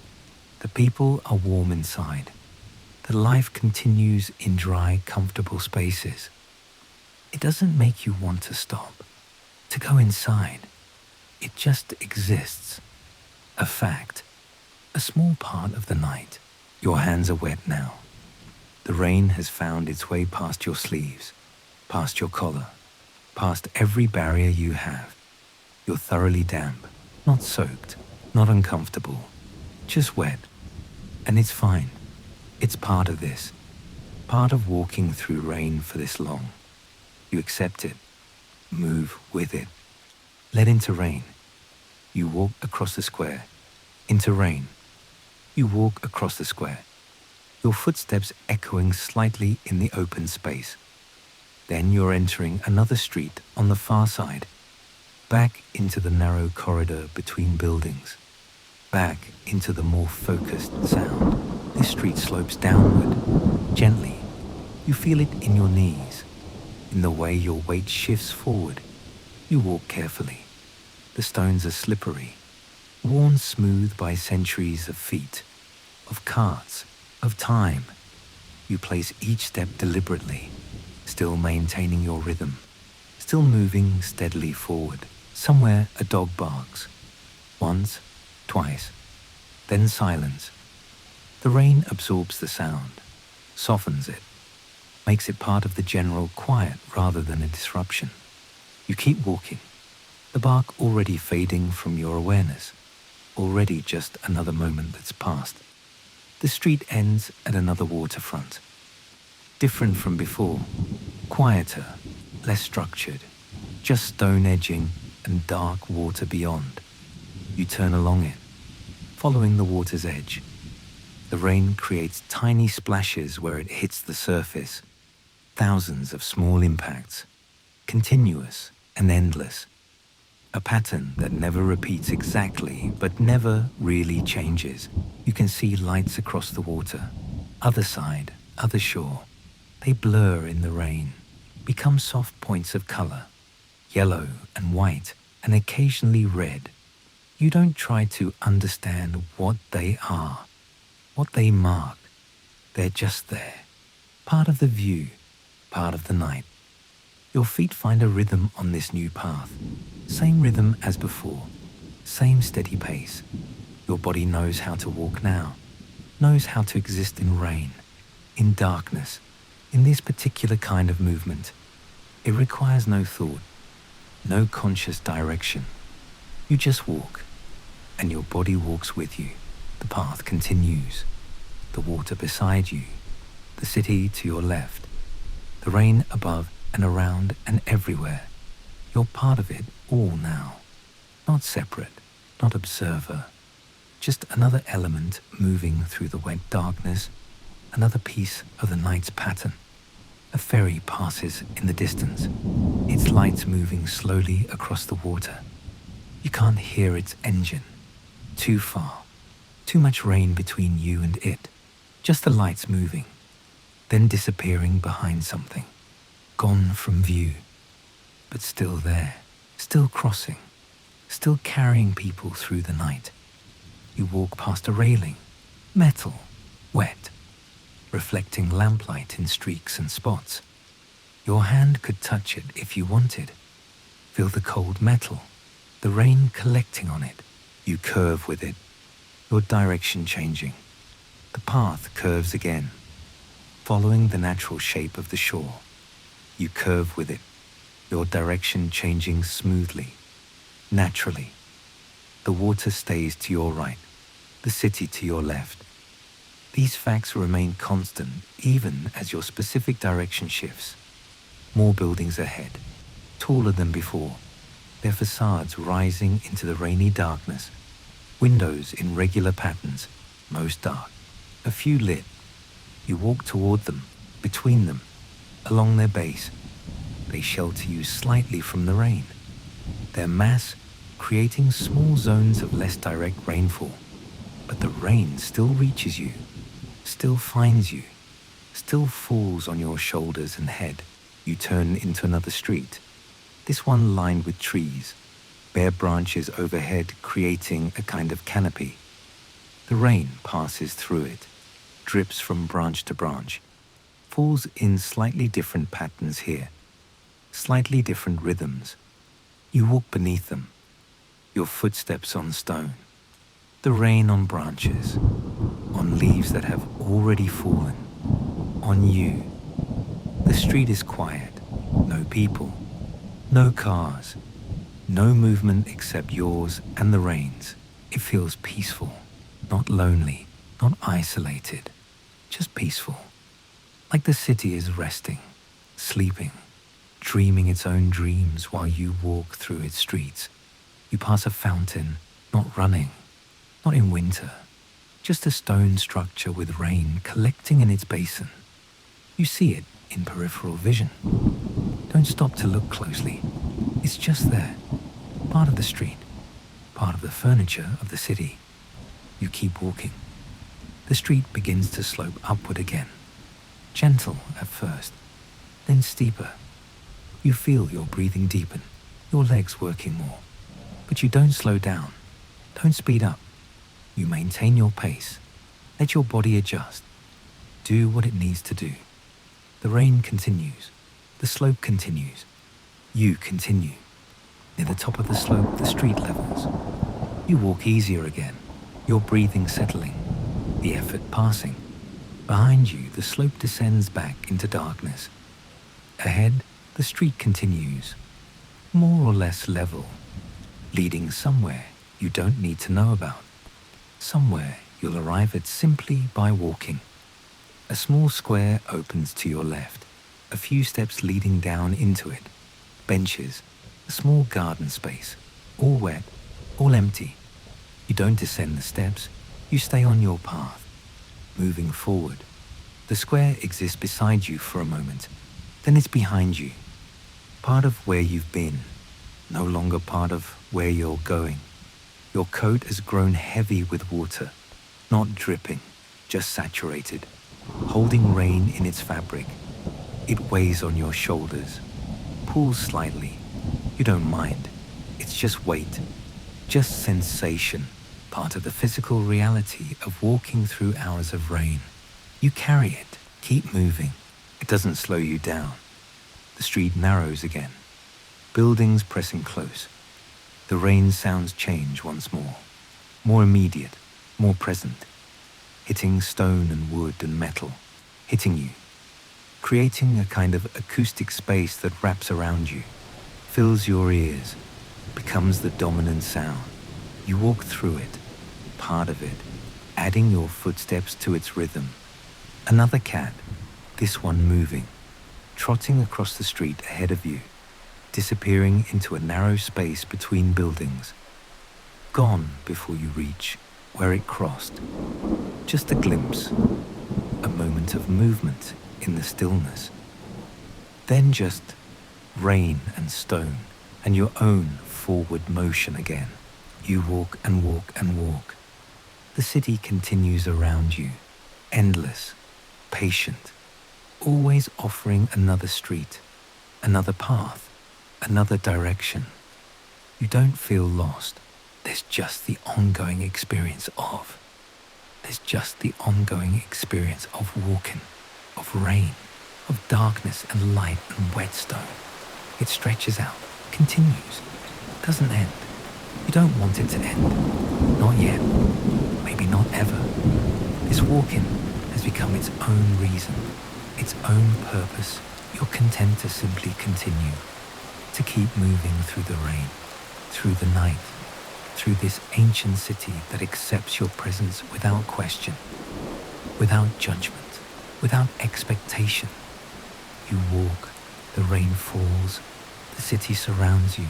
The people are warm inside. The life continues in dry, comfortable spaces. It doesn't make you want to stop, to go inside. It just exists. A fact, a small part of the night. Your hands are wet now. The rain has found its way past your sleeves, past your collar, past every barrier you have. You're thoroughly damp, not soaked, not uncomfortable, just wet. And it's fine. It's part of this, part of walking through rain for this long. You accept it, move with it, let into rain. You walk across the square, into rain. You walk across the square, your footsteps echoing slightly in the open space. Then you're entering another street on the far side, back into the narrow corridor between buildings, back into the more focused sound. This street slopes downward, gently. You feel it in your knees, in the way your weight shifts forward. You walk carefully. The stones are slippery, worn smooth by centuries of feet, of carts, of time. You place each step deliberately, still maintaining your rhythm, still moving steadily forward. Somewhere a dog barks. Once, twice, then silence. The rain absorbs the sound, softens it, makes it part of the general quiet rather than a disruption. You keep walking, the bark already fading from your awareness, already just another moment that's passed. The street ends at another waterfront. Different from before, quieter, less structured, just stone edging and dark water beyond. You turn along it, following the water's edge. The rain creates tiny splashes where it hits the surface, thousands of small impacts, continuous and endless. A pattern that never repeats exactly, but never really changes. You can see lights across the water, other side, other shore. They blur in the rain, become soft points of color, yellow and white, and occasionally red. You don't try to understand what they are, what they mark. They're just there, part of the view, part of the night. Your feet find a rhythm on this new path, same rhythm as before, same steady pace. Your body knows how to walk now, knows how to exist in rain, in darkness, in this particular kind of movement. It requires no thought, no conscious direction. You just walk, and your body walks with you. The path continues, the water beside you, the city to your left, the rain above and around and everywhere. You're part of it all now, not separate, not observer, just another element moving through the wet darkness, another piece of the night's pattern. A ferry passes in the distance, its lights moving slowly across the water. You can't hear its engine. Too far, too much rain between you and it. Just the lights moving, then disappearing behind something. Gone from view, but still there, still crossing, still carrying people through the night. You walk past a railing, metal, wet, reflecting lamplight in streaks and spots. Your hand could touch it if you wanted. Feel the cold metal, the rain collecting on it. You curve with it, your direction changing. The path curves again, following the natural shape of the shore. You curve with it, your direction changing smoothly, naturally. The water stays to your right, the city to your left. These facts remain constant even as your specific direction shifts. More buildings ahead, taller than before, their facades rising into the rainy darkness. Windows in regular patterns, most dark, a few lit. You walk toward them, between them, along their base. They shelter you slightly from the rain, their mass creating small zones of less direct rainfall. But the rain still reaches you, still finds you, still falls on your shoulders and head. You turn into another street, this one lined with trees, bare branches overhead creating a kind of canopy. The rain passes through it, drips from branch to branch, falls in slightly different patterns here, slightly different rhythms. You walk beneath them, your footsteps on stone, the rain on branches, on leaves that have already fallen, on you. The street is quiet, no people, no cars, no movement except yours and the rain's. It feels peaceful, not lonely, not isolated, just peaceful. Like the city is resting, sleeping, dreaming its own dreams while you walk through its streets. You pass a fountain, not running, not in winter, just a stone structure with rain collecting in its basin. You see it in peripheral vision. Don't stop to look closely. It's just there, part of the street, part of the furniture of the city. You keep walking. The street begins to slope upward again, gentle at first, then steeper. You feel your breathing deepen, your legs working more. But you don't slow down, don't speed up. You maintain your pace. Let your body adjust. Do what it needs to do. The rain continues. The slope continues. You continue. Near the top of the slope, the street levels. You walk easier again, your breathing settling, the effort passing. Behind you, the slope descends back into darkness. Ahead, the street continues, more or less level, leading somewhere you don't need to know about. Somewhere you'll arrive at simply by walking. A small square opens to your left, a few steps leading down into it. Benches, a small garden space, all wet, all empty. You don't descend the steps, you stay on your path, moving forward. The square exists beside you for a moment, then it's behind you. Part of where you've been, no longer part of where you're going. Your coat has grown heavy with water, not dripping, just saturated, holding rain in its fabric. It weighs on your shoulders, pulls slightly. You don't mind. It's just weight, just sensation, part of the physical reality of walking through hours of rain. You carry it, keep moving. It doesn't slow you down. The street narrows again, buildings pressing close. The rain sounds change once more immediate, more present, hitting stone and wood and metal, hitting you, creating a kind of acoustic space that wraps around you, fills your ears, becomes the dominant sound. You walk through it, part of it, adding your footsteps to its rhythm. Another cat, this one moving, trotting across the street ahead of you, disappearing into a narrow space between buildings, gone before you reach where it crossed. Just a glimpse, a moment of movement in the stillness. Then just rain and stone and your own forward motion again. You walk and walk and walk. The city continues around you, endless, patient, always offering another street, another path, another direction. You don't feel lost. There's just the ongoing experience of. There's just the ongoing experience of walking, of rain, of darkness and light and wet stone. It stretches out, continues, doesn't end. You don't want it to end. Not yet. Maybe not ever. This walking has become its own reason, its own purpose. You're content to simply continue, to keep moving through the rain, through the night, through this ancient city that accepts your presence without question, without judgment, without expectation. You walk, the rain falls, the city surrounds you,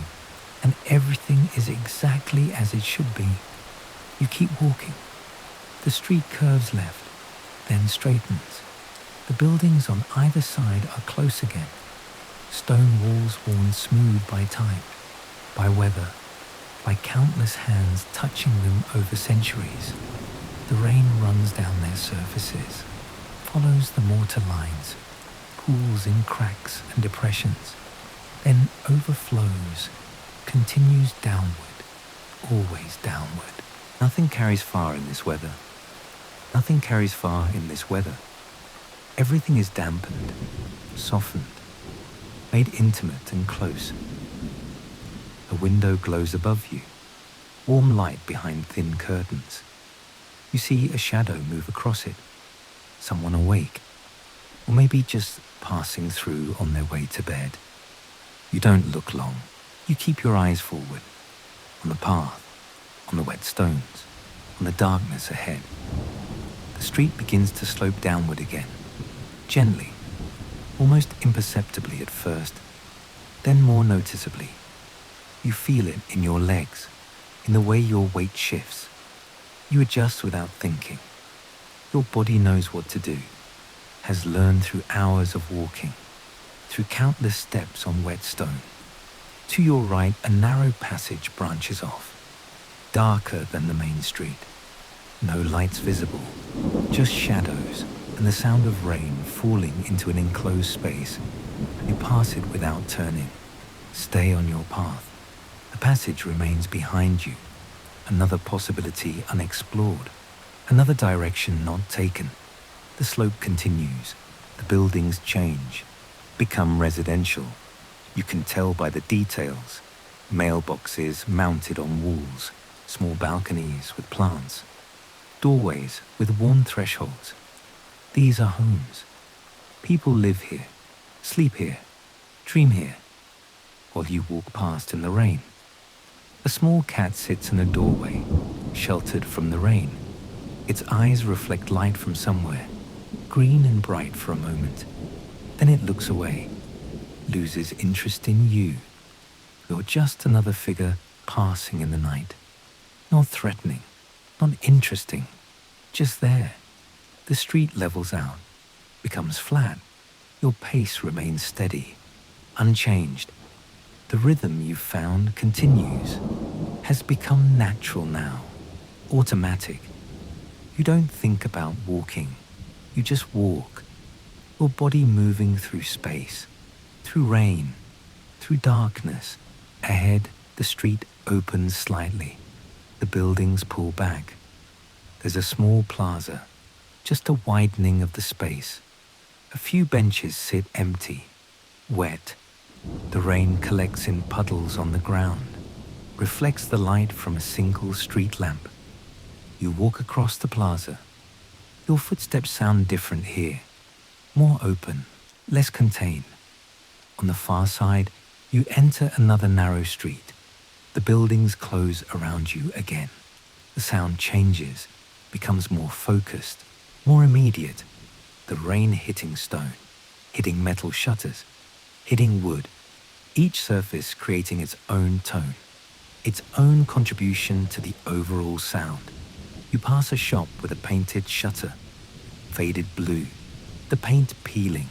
and everything is exactly as it should be. You keep walking. The street curves left, then straightens. The buildings on either side are close again. Stone walls worn smooth by time, by weather, by countless hands touching them over centuries. The rain runs down their surfaces, follows the mortar lines, pools in cracks and depressions, then overflows, continues downward, always downward. Nothing carries far in this weather. Nothing carries far in this weather. Everything is dampened, softened, made intimate and close. A window glows above you, warm light behind thin curtains. You see a shadow move across it, someone awake, or maybe just passing through on their way to bed. You don't look long. You keep your eyes forward, on the path, on the wet stones, on the darkness ahead. The street begins to slope downward again, gently, almost imperceptibly at first, then more noticeably. You feel it in your legs, in the way your weight shifts. You adjust without thinking. Your body knows what to do, has learned through hours of walking, through countless steps on wet stone. To your right, a narrow passage branches off, darker than the main street. No lights visible, just shadows and the sound of rain falling into an enclosed space. You pass it without turning. Stay on your path. The passage remains behind you. Another possibility unexplored. Another direction not taken. The slope continues. The buildings change, become residential. You can tell by the details. Mailboxes mounted on walls, small balconies with plants, doorways with worn thresholds. These are homes. People live here, sleep here, dream here, while you walk past in the rain. A small cat sits in a doorway, sheltered from the rain. Its eyes reflect light from somewhere, green and bright for a moment. Then it looks away, loses interest in you. You're just another figure passing in the night. Not threatening, not interesting, just there. The street levels out, becomes flat. Your pace remains steady, unchanged. The rhythm you've found continues, has become natural now, automatic. You don't think about walking, you just walk. Your body moving through space, through rain, through darkness. Ahead, the street opens slightly. The buildings pull back. There's a small plaza, just a widening of the space. A few benches sit empty, wet. The rain collects in puddles on the ground, reflects the light from a single street lamp. You walk across the plaza. Your footsteps sound different here, more open, less contained. On the far side, you enter another narrow street. The buildings close around you again. The sound changes, becomes more focused, more immediate. The rain hitting stone, hitting metal shutters, hitting wood, each surface creating its own tone, its own contribution to the overall sound. You pass a shop with a painted shutter, faded blue, the paint peeling.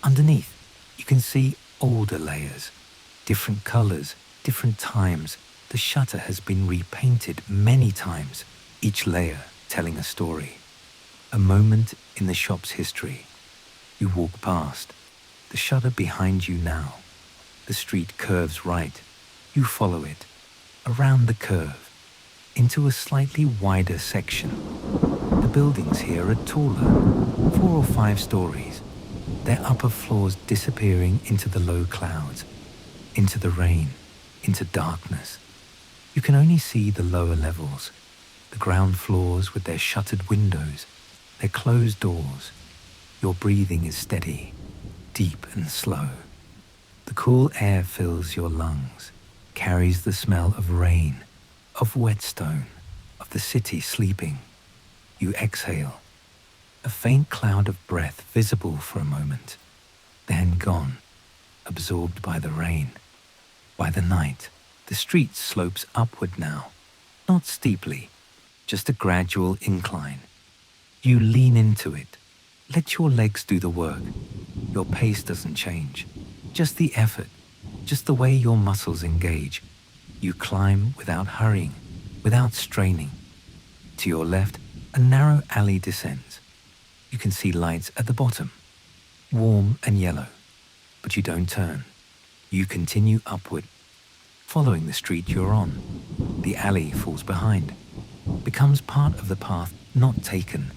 Underneath, you can see older layers, different colors, different times. The shutter has been repainted many times, each layer telling a story, a moment in the shop's history. You walk past, the shutter behind you now. The street curves right. You follow it, around the curve, into a slightly wider section. The buildings here are taller, 4 or 5 stories, their upper floors disappearing into the low clouds, into the rain, into darkness. You can only see the lower levels, the ground floors with their shuttered windows, their closed doors. Your breathing is steady, deep and slow. The cool air fills your lungs, carries the smell of rain, of wet stone, of the city sleeping. You exhale, a faint cloud of breath visible for a moment, then gone, absorbed by the rain, by the night. The street slopes upward now, not steeply, just a gradual incline. You lean into it, let your legs do the work. Your pace doesn't change, just the effort, just the way your muscles engage. You climb without hurrying, without straining. To your left, a narrow alley descends. You can see lights at the bottom, warm and yellow, but you don't turn. You continue upward, following the street you're on. The alley falls behind, becomes part of the path not taken,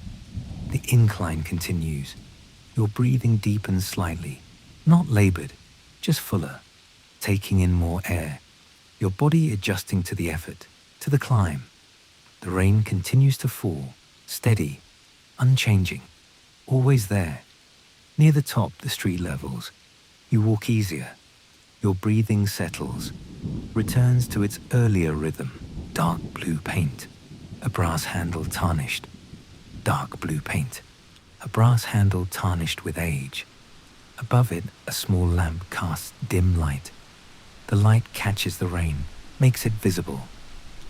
The incline continues. Your breathing deepens slightly, not labored, just fuller, taking in more air, your body adjusting to the effort, to the climb. The rain continues to fall, steady, unchanging, always there. Near the top, the street levels, you walk easier. Your breathing settles, returns to its earlier rhythm. Dark blue paint, a brass handle tarnished. Dark blue paint, a brass handle tarnished with age. Above it, a small lamp casts dim light. The light catches the rain, makes it visible.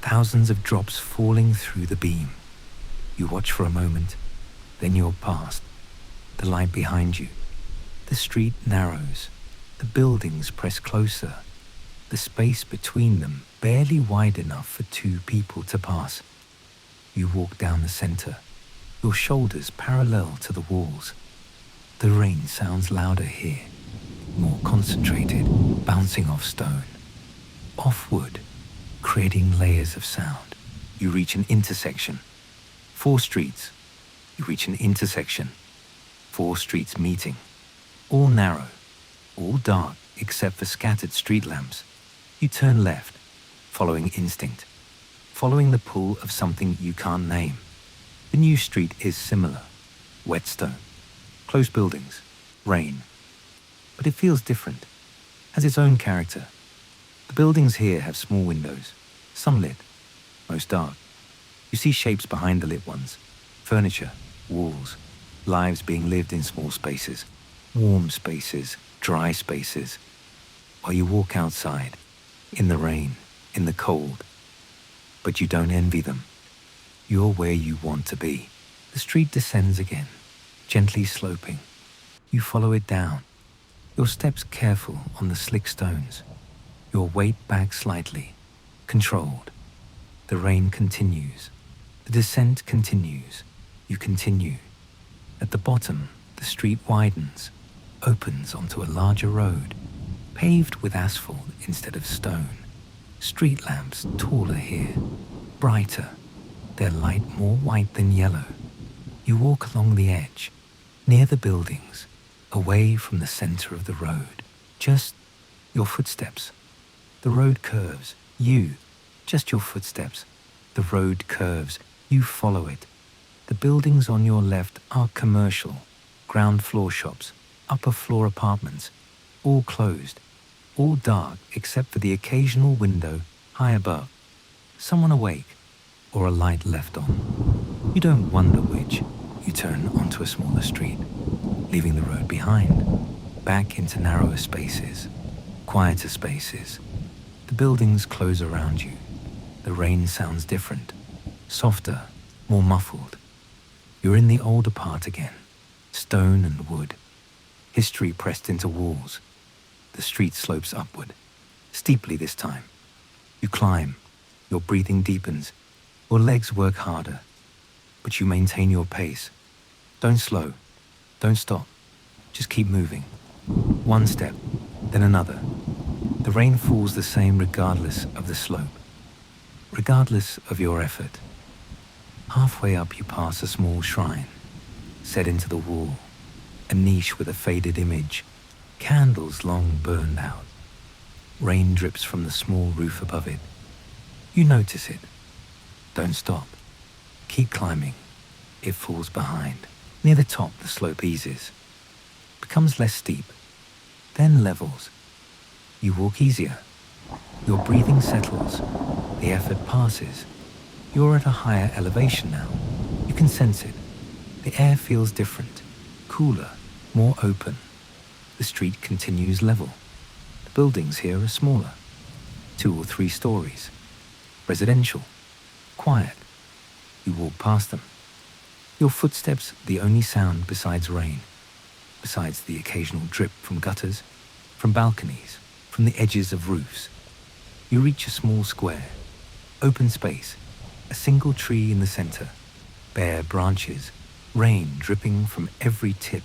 Thousands of drops falling through the beam. You watch for a moment, then you're past. The light behind you. The street narrows. The buildings press closer. The space between them barely wide enough for two people to pass. You walk down the center, your shoulders parallel to the walls. The rain sounds louder here, more concentrated, bouncing off stone, off wood, creating layers of sound. You reach an intersection. 4 streets. You reach an intersection. 4 streets meeting. All narrow, all dark except for scattered street lamps. You turn left, following instinct, following the pull of something you can't name. The new street is similar. Wet stone, close buildings, rain. But it feels different, has its own character. The buildings here have small windows, some lit, most dark. You see shapes behind the lit ones, furniture, walls, lives being lived in small spaces, warm spaces, dry spaces. While you walk outside, in the rain, in the cold. But you don't envy them. You're where you want to be. The street descends again, gently sloping. You follow it down, your steps careful on the slick stones, your weight back slightly, controlled. The rain continues. The descent continues. You continue. At the bottom, the street widens, opens onto a larger road, paved with asphalt instead of stone. Street lamps taller here, brighter, their light more white than yellow. You walk along the edge, near the buildings, away from the center of the road. Just your footsteps. The road curves, you, just your footsteps. The road curves, you follow it. The buildings on your left are commercial, ground floor shops, upper floor apartments, all closed, all dark except for the occasional window high above. Someone awake, or a light left on. You don't wonder which. You turn onto a smaller street, leaving the road behind, back into narrower spaces, quieter spaces. The buildings close around you. The rain sounds different, softer, more muffled. You're in the older part again, stone and wood, history pressed into walls. The street slopes upward, steeply this time. You climb, your breathing deepens, your legs work harder, but you maintain your pace. Don't slow, don't stop, just keep moving. One step, then another. The rain falls the same regardless of the slope, regardless of your effort. Halfway up you pass a small shrine, set into the wall, a niche with a faded image, candles long burned out. Rain drips from the small roof above it. You notice it. Don't stop. Keep climbing. It falls behind. Near the top, the slope eases, becomes less steep, then levels. You walk easier. Your breathing settles. The effort passes. You're at a higher elevation now. You can sense it. The air feels different, cooler, more open. The street continues level. The buildings here are smaller, 2 or 3 stories. Residential, quiet. You walk past them. Your footsteps the only sound besides rain, besides the occasional drip from gutters, from balconies, from the edges of roofs. You reach a small square, open space, a single tree in the center, bare branches, rain dripping from every tip.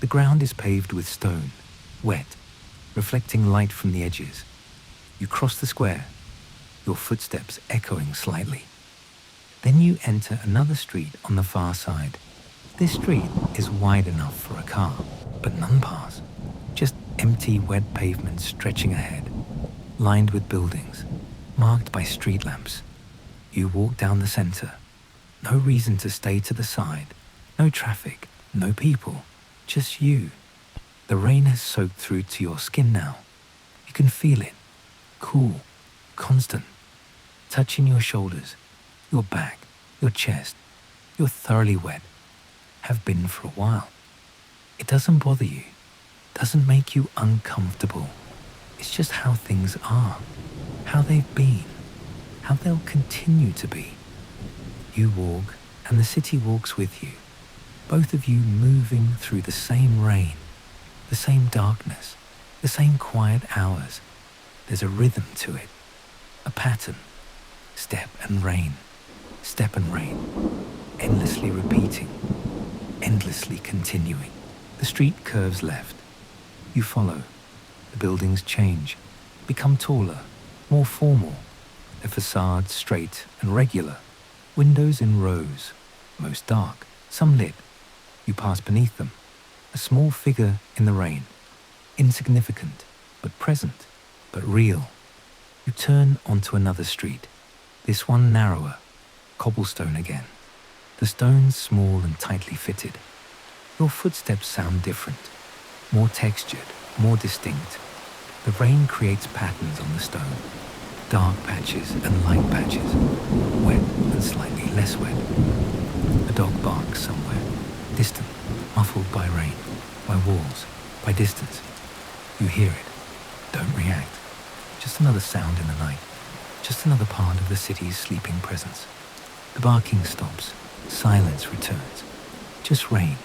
The ground is paved with stone, wet, reflecting light from the edges. You cross the square, your footsteps echoing slightly. Then you enter another street on the far side, This street is wide enough for a car, but none pass. Just empty, wet pavement stretching ahead, lined with buildings, marked by street lamps. You walk down the center. No reason to stay to the side. No traffic, no people, just you. The rain has soaked through to your skin now. You can feel it. Cool, constant, touching your shoulders, your back, your chest. You're thoroughly wet. Have been for a while. It doesn't bother you. Doesn't make you uncomfortable. It's just how things are, how they've been, how they'll continue to be. You walk, and the city walks with you. Both of you moving through the same rain, the same darkness, the same quiet hours. There's a rhythm to it, a pattern. Step and rain, endlessly repeating, endlessly continuing. The street curves left. You follow. The buildings change, become taller, more formal. Their facades straight and regular. Windows in rows, most dark, some lit. You pass beneath them. A small figure in the rain. Insignificant, but present, but real. You turn onto another street. This one narrower, cobblestone again. The stones small and tightly fitted. Your footsteps sound different, more textured, more distinct. The rain creates patterns on the stone. Dark patches and light patches, wet and slightly less wet. A dog barks somewhere, distant, muffled by rain, by walls, by distance. You hear it, don't react. Just another sound in the night, just another part of the city's sleeping presence. The barking stops, silence returns. Just rain,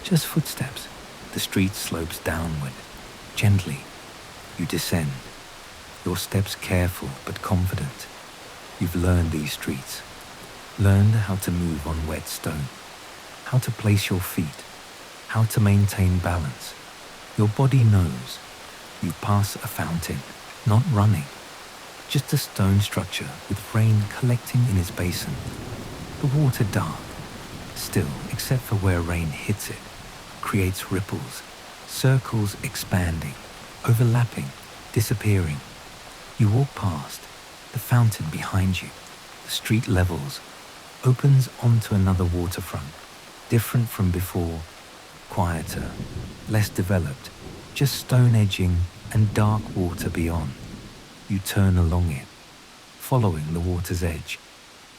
just footsteps. The street slopes downward, gently. You descend. Your steps careful but confident. You've learned these streets. Learned how to move on wet stone. How to place your feet. How to maintain balance. Your body knows. You pass a fountain, not running. Just a stone structure with rain collecting in its basin. The water dark. Still, except for where rain hits it. Creates ripples. Circles expanding. Overlapping. Disappearing. You walk past, the fountain behind you, the street levels, opens onto another waterfront, different from before, quieter, less developed, just stone edging and dark water beyond. You turn along it, following the water's edge.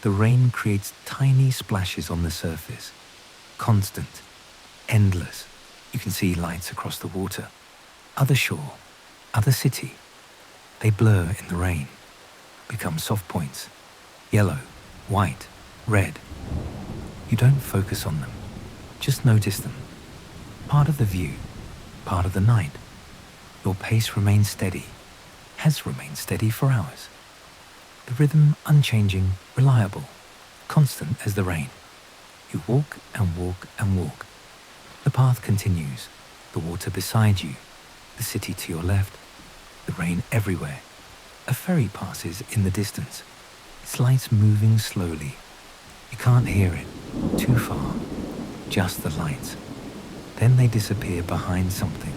The rain creates tiny splashes on the surface, constant, endless. You can see lights across the water, other shore, other city. They blur in the rain, become soft points, yellow, white, red. You don't focus on them, just notice them. Part of the view, part of the night. Your pace remains steady, has remained steady for hours. The rhythm unchanging, reliable, constant as the rain. You walk and walk and walk. The path continues, the water beside you, the city to your left. The rain everywhere. A ferry passes in the distance. Its lights moving slowly. You can't hear it. Too far. Just the lights. Then they disappear behind something.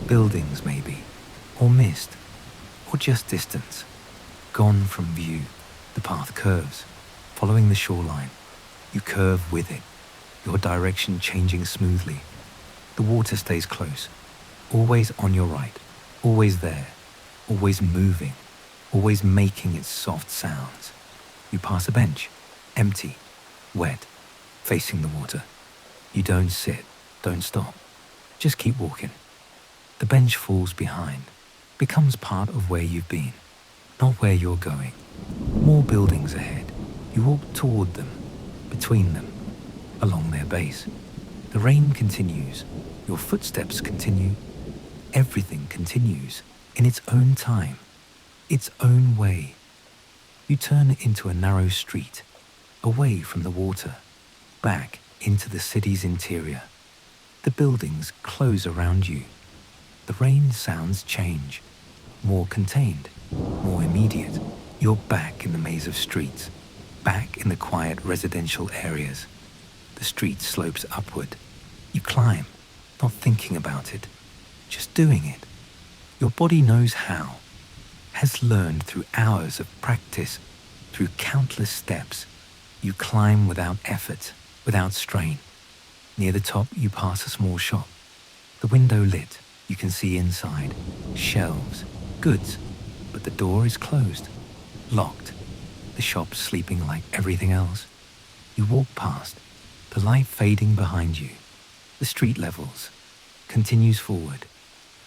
Buildings maybe. Or mist. Or just distance. Gone from view. The path curves. Following the shoreline. You curve with it. Your direction changing smoothly. The water stays close. Always on your right. Always there, always moving, always making its soft sounds. You pass a bench, empty, wet, facing the water. You don't sit, don't stop, just keep walking. The bench falls behind, becomes part of where you've been, not where you're going. More buildings ahead. You walk toward them, between them, along their base. The rain continues, your footsteps continue. Everything continues in its own time, its own way. You turn into a narrow street, away from the water, back into the city's interior. The buildings close around you. The rain sounds change, more contained, more immediate. You're back in the maze of streets, back in the quiet residential areas. The street slopes upward. You climb, not thinking about it, just doing it. Your body knows how, has learned through hours of practice, through countless steps. You climb without effort, without strain. Near the top, you pass a small shop. The window lit, you can see inside. Shelves, goods, but the door is closed, locked. The shop sleeping like everything else. You walk past, the light fading behind you. The street levels, continues forward.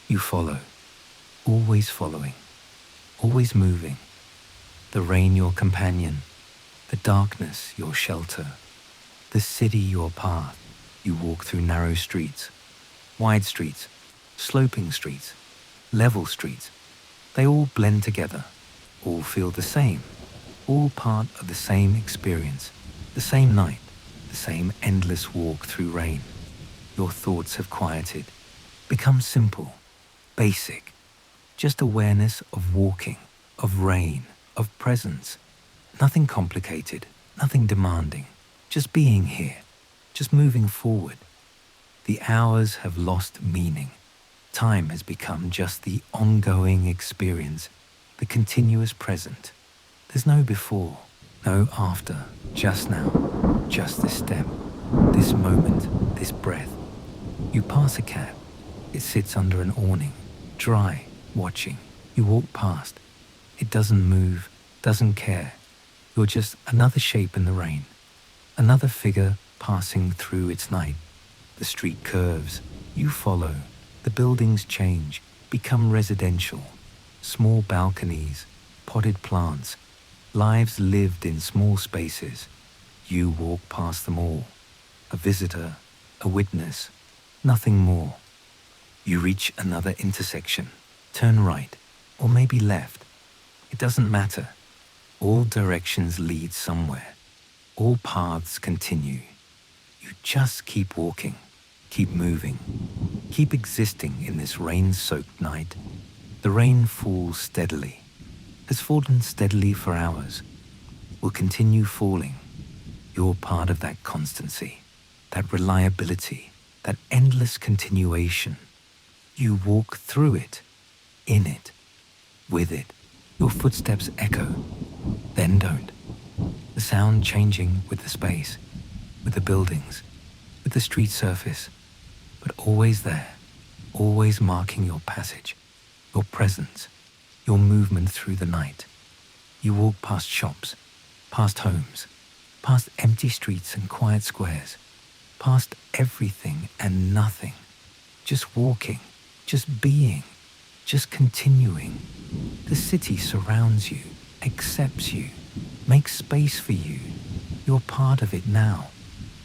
You follow, always following, always moving. The rain your companion, the darkness your shelter, the city your path. You walk through narrow streets, wide streets, sloping streets, level streets. They all blend together, all feel the same, all part of the same experience, the same night, the same endless walk through rain. Your thoughts have quieted, become simple, basic, just awareness of walking, of rain, of presence. Nothing complicated, nothing demanding, just being here, just moving forward. The hours have lost meaning. Time has become just the ongoing experience, the continuous present. There's no before, no after, just now, just this step, this moment, this breath. You pass a cab. It sits under an awning, dry, watching. You walk past. It doesn't move, doesn't care. You're just another shape in the rain, another figure passing through its night. The street curves. You follow. The buildings change, become residential. Small balconies, potted plants, lives lived in small spaces. You walk past them all. A visitor, a witness, nothing more. You reach another intersection, turn right, or maybe left. It doesn't matter. All directions lead somewhere. All paths continue. You just keep walking, keep moving, keep existing in this rain-soaked night. The rain falls steadily, has fallen steadily for hours, will continue falling. You're part of that constancy, that reliability, that endless continuation. You walk through it, in it, with it. Your footsteps echo, then don't. The sound changing with the space, with the buildings, with the street surface, but always there, always marking your passage, your presence, your movement through the night. You walk past shops, past homes, past empty streets and quiet squares, past everything and nothing, just walking, just being, just continuing. The city surrounds you, accepts you, makes space for you. You're part of it now,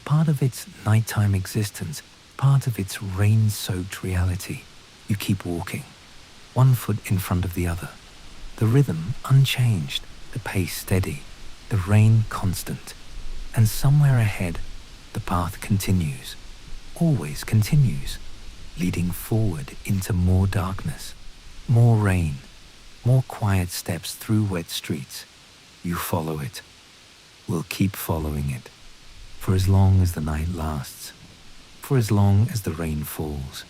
part of its nighttime existence, part of its rain-soaked reality. You keep walking, one foot in front of the other, the rhythm unchanged, the pace steady, the rain constant. And somewhere ahead, the path continues, always continues, leading forward into more darkness, more rain, more quiet steps through wet streets. You follow it. We'll keep following it, for as long as the night lasts, for as long as the rain falls,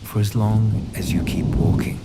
for as long as you keep walking.